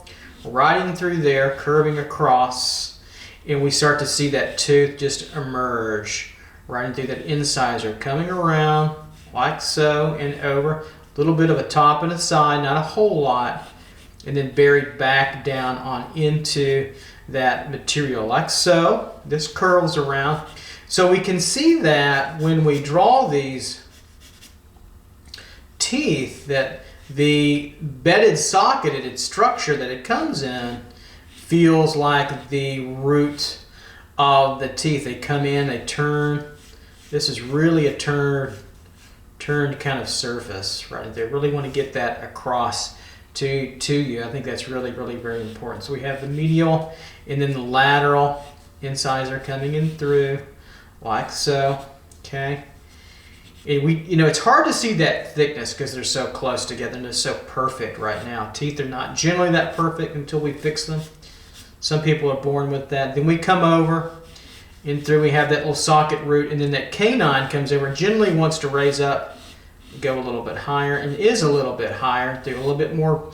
right in through there, curving across, and we start to see that tooth just emerge right in through that incisor, coming around like so and over. A little bit of a top and a side, not a whole lot, and then buried back down on into that material like so. This curls around. So we can see that when we draw these teeth, that the bedded socketed structure that it comes in feels like the root of the teeth. They come in, they turn. This is really a turned kind of surface, right? They really want to get that across to you. I think that's really, really very important. So we have the medial and then the lateral incisor coming in through like so, okay? And it's hard to see that thickness because they're so close together and they're so perfect right now. Teeth are not generally that perfect until we fix them. Some people are born with that. Then we come over in through, we have that little socket root, and then that canine comes over, generally wants to raise up, go a little bit higher, and is a little bit higher. They're a little bit more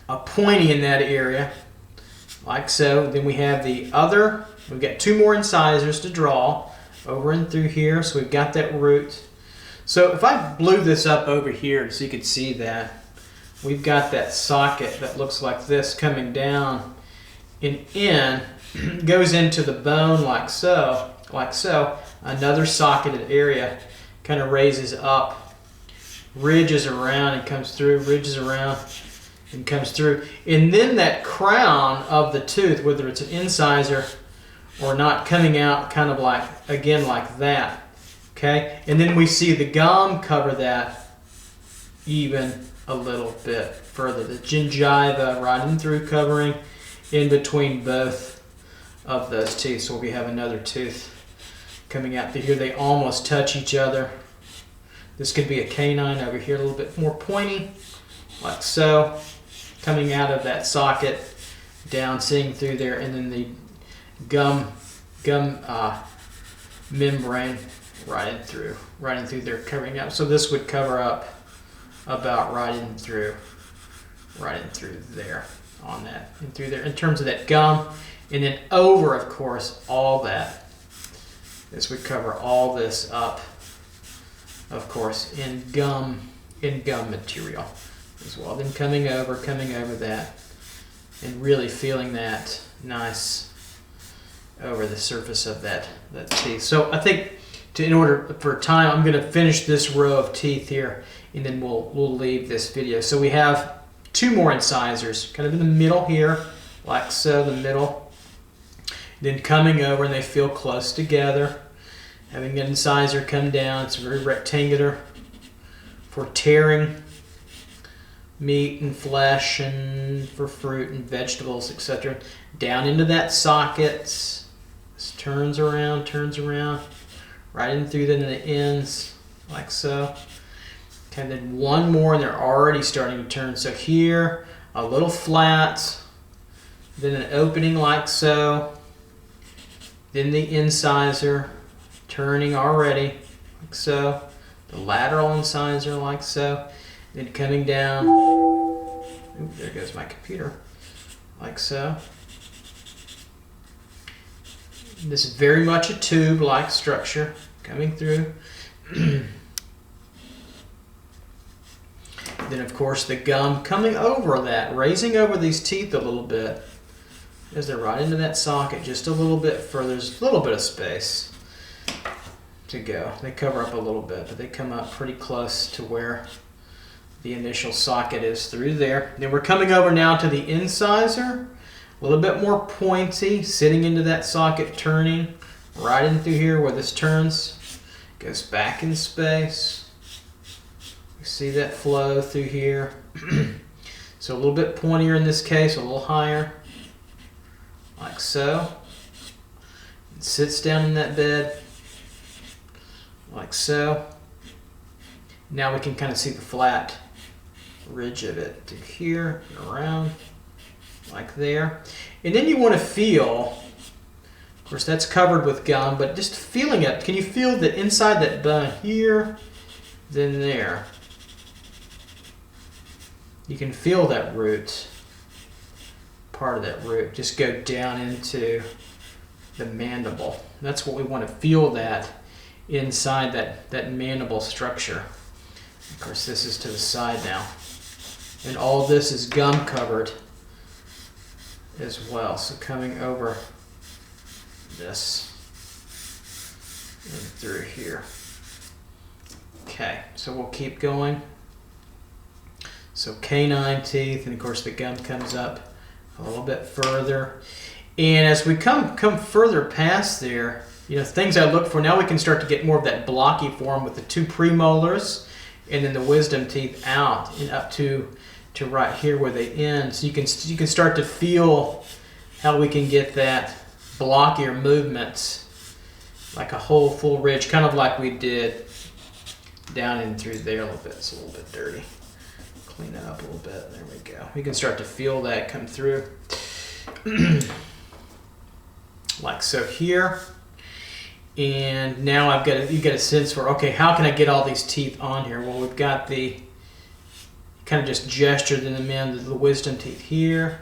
pointy in that area, like so. Then we have the other, we've got two more incisors to draw over and through here, so we've got that root. So if I blew this up over here so you could see that, we've got that socket that looks like this coming down and in, goes into the bone like so, Another socketed area kind of raises up, ridges around and comes through, ridges around and comes through. And then that crown of the tooth, whether it's an incisor or not, coming out kind of like, again, like that, okay? And then we see the gum cover that even a little bit further. The gingiva right in through, covering in between both of those teeth. So we have another tooth coming out through here. They almost touch each other. This could be a canine over here, a little bit more pointy, like so, coming out of that socket, down, seeing through there, and then the gum membrane right in through there, covering up. So this would cover up about right in through there, on that, and through there, in terms of that gum. And then over, of course, all that. This would cover all this up, of course, in gum material as well. Then coming over that, and really feeling that nice over the surface of that teeth. So I think in order for time, I'm going to finish this row of teeth here, and then we'll leave this video. So we have two more incisors, kind of in the middle here, like so, the middle. Then coming over, and they feel close together. Having an incisor come down, it's very rectangular for tearing meat and flesh, and for fruit and vegetables, etc. Down into that socket. This turns around, right in through the ends, like so. And then one more, and they're already starting to turn. So here, a little flat, then an opening like so, then the incisor turning already, like so, the lateral incisor like so, then coming down, ooh, there goes my computer, like so. This is very much a tube-like structure coming through. Then, of course, the gum coming over that, raising over these teeth a little bit as they're right into that socket, just a little bit further. There's a little bit of space to go. They cover up a little bit, but they come up pretty close to where the initial socket is through there. Then we're coming over now to the incisor, a little bit more pointy, sitting into that socket, turning right in through here where this turns, goes back in space. You see that flow through here. So a little bit pointier in this case, a little higher, like so. It sits down in that bed, like so. Now we can kind of see the flat ridge of it to here and around, like there. And then you want to feel, of course that's covered with gum, but just feeling it. Can you feel that inside that bone here, then there? You can feel that root, part of that root, just go down into the mandible. That's what we want to feel, that inside that mandible structure. Of course, this is to the side now. And all this is gum covered as well. So coming over this and through here. Okay, so we'll keep going. So canine teeth, and of course the gum comes up a little bit further. And as we come further past there, you know, things I look for, now we can start to get more of that blocky form with the 2 premolars and then the wisdom teeth out and up to right here where they end. So you can start to feel how we can get that blockier movements, like a whole full ridge, kind of like we did down in through there a little bit. It's a little bit dirty. Clean that up a little bit. There we go. We can start to feel that come through. Like so here. And now you get a sense for, okay, how can I get all these teeth on here? Well, we've got the kind of just gestured in them in the wisdom teeth here.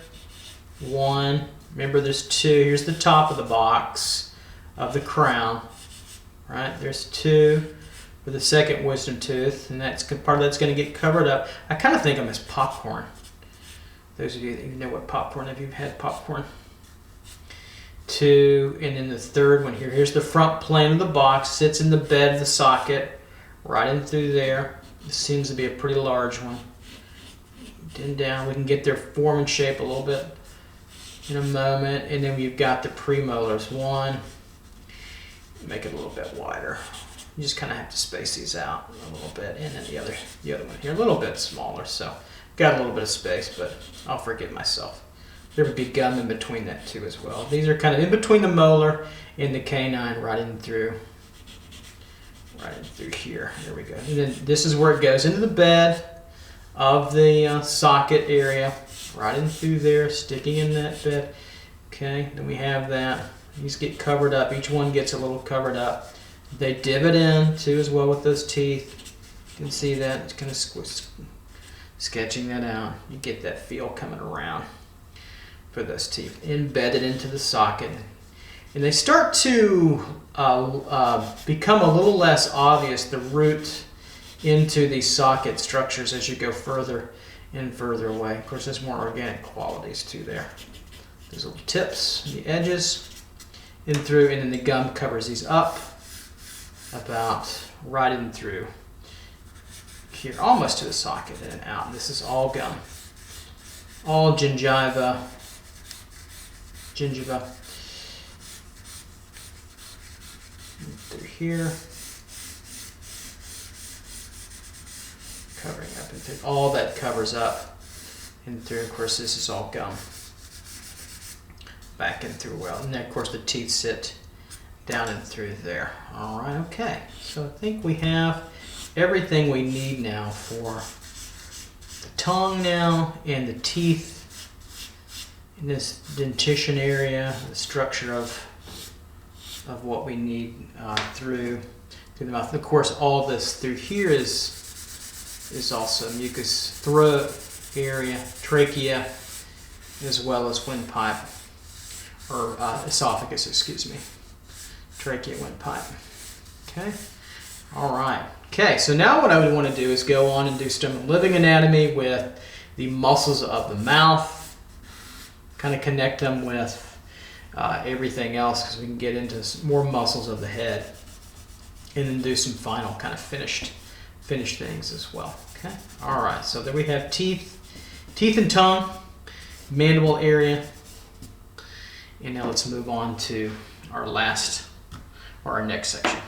1. Remember, there's 2. Here's the top of the box of the crown. Right? There's 2 for the second wisdom tooth, and that's part of that's going to get covered up. I kind of think of them as popcorn. Those of you that know what popcorn, if you've had popcorn. 2, and then the third one here. Here's the front plane of the box, sits in the bed of the socket, right in through there. This seems to be a pretty large one. Then down, we can get their form and shape a little bit in a moment. And then we've got the premolars. 1, make it a little bit wider. You just kind of have to space these out a little bit. And then the other one here, a little bit smaller. So got a little bit of space, but I'll forgive myself. There would be gum in between that too as well. These are kind of in between the molar and the canine, right in through here. There we go. And then this is where it goes into the bed of the socket area, right in through there, sticking in that bed. Okay, then we have that. These get covered up. Each one gets a little covered up. They divot in too as well with those teeth. You can see that. It's kind of sketching that out. You get that feel coming around for those teeth embedded into the socket, and they start to become a little less obvious, the root into these socket structures, as you go further and further away. Of course, there's more organic qualities too there. Those little tips, the edges, in through, and then the gum covers these up about right in through here, almost to the socket and out. And this is all gum, all gingiva. Through here, covering up and through. All that covers up and through. Of course, this is all gum. Back and through well. And then, of course, the teeth sit down and through there. All right, okay. So I think we have everything we need now for the tongue now and the teeth. In this dentition area, the structure of what we need through the mouth. Of course, all this through here is also mucus throat area, trachea, as well as windpipe, or esophagus, excuse me. Trachea, windpipe. Okay. All right. Okay. So now what I would want to do is go on and do some living anatomy with the muscles of the mouth. Kind of connect them with everything else, because we can get into more muscles of the head, and then do some final kind of finished things as well. Okay. All right. So then we have teeth and tongue, mandible area, and now let's move on to our next section.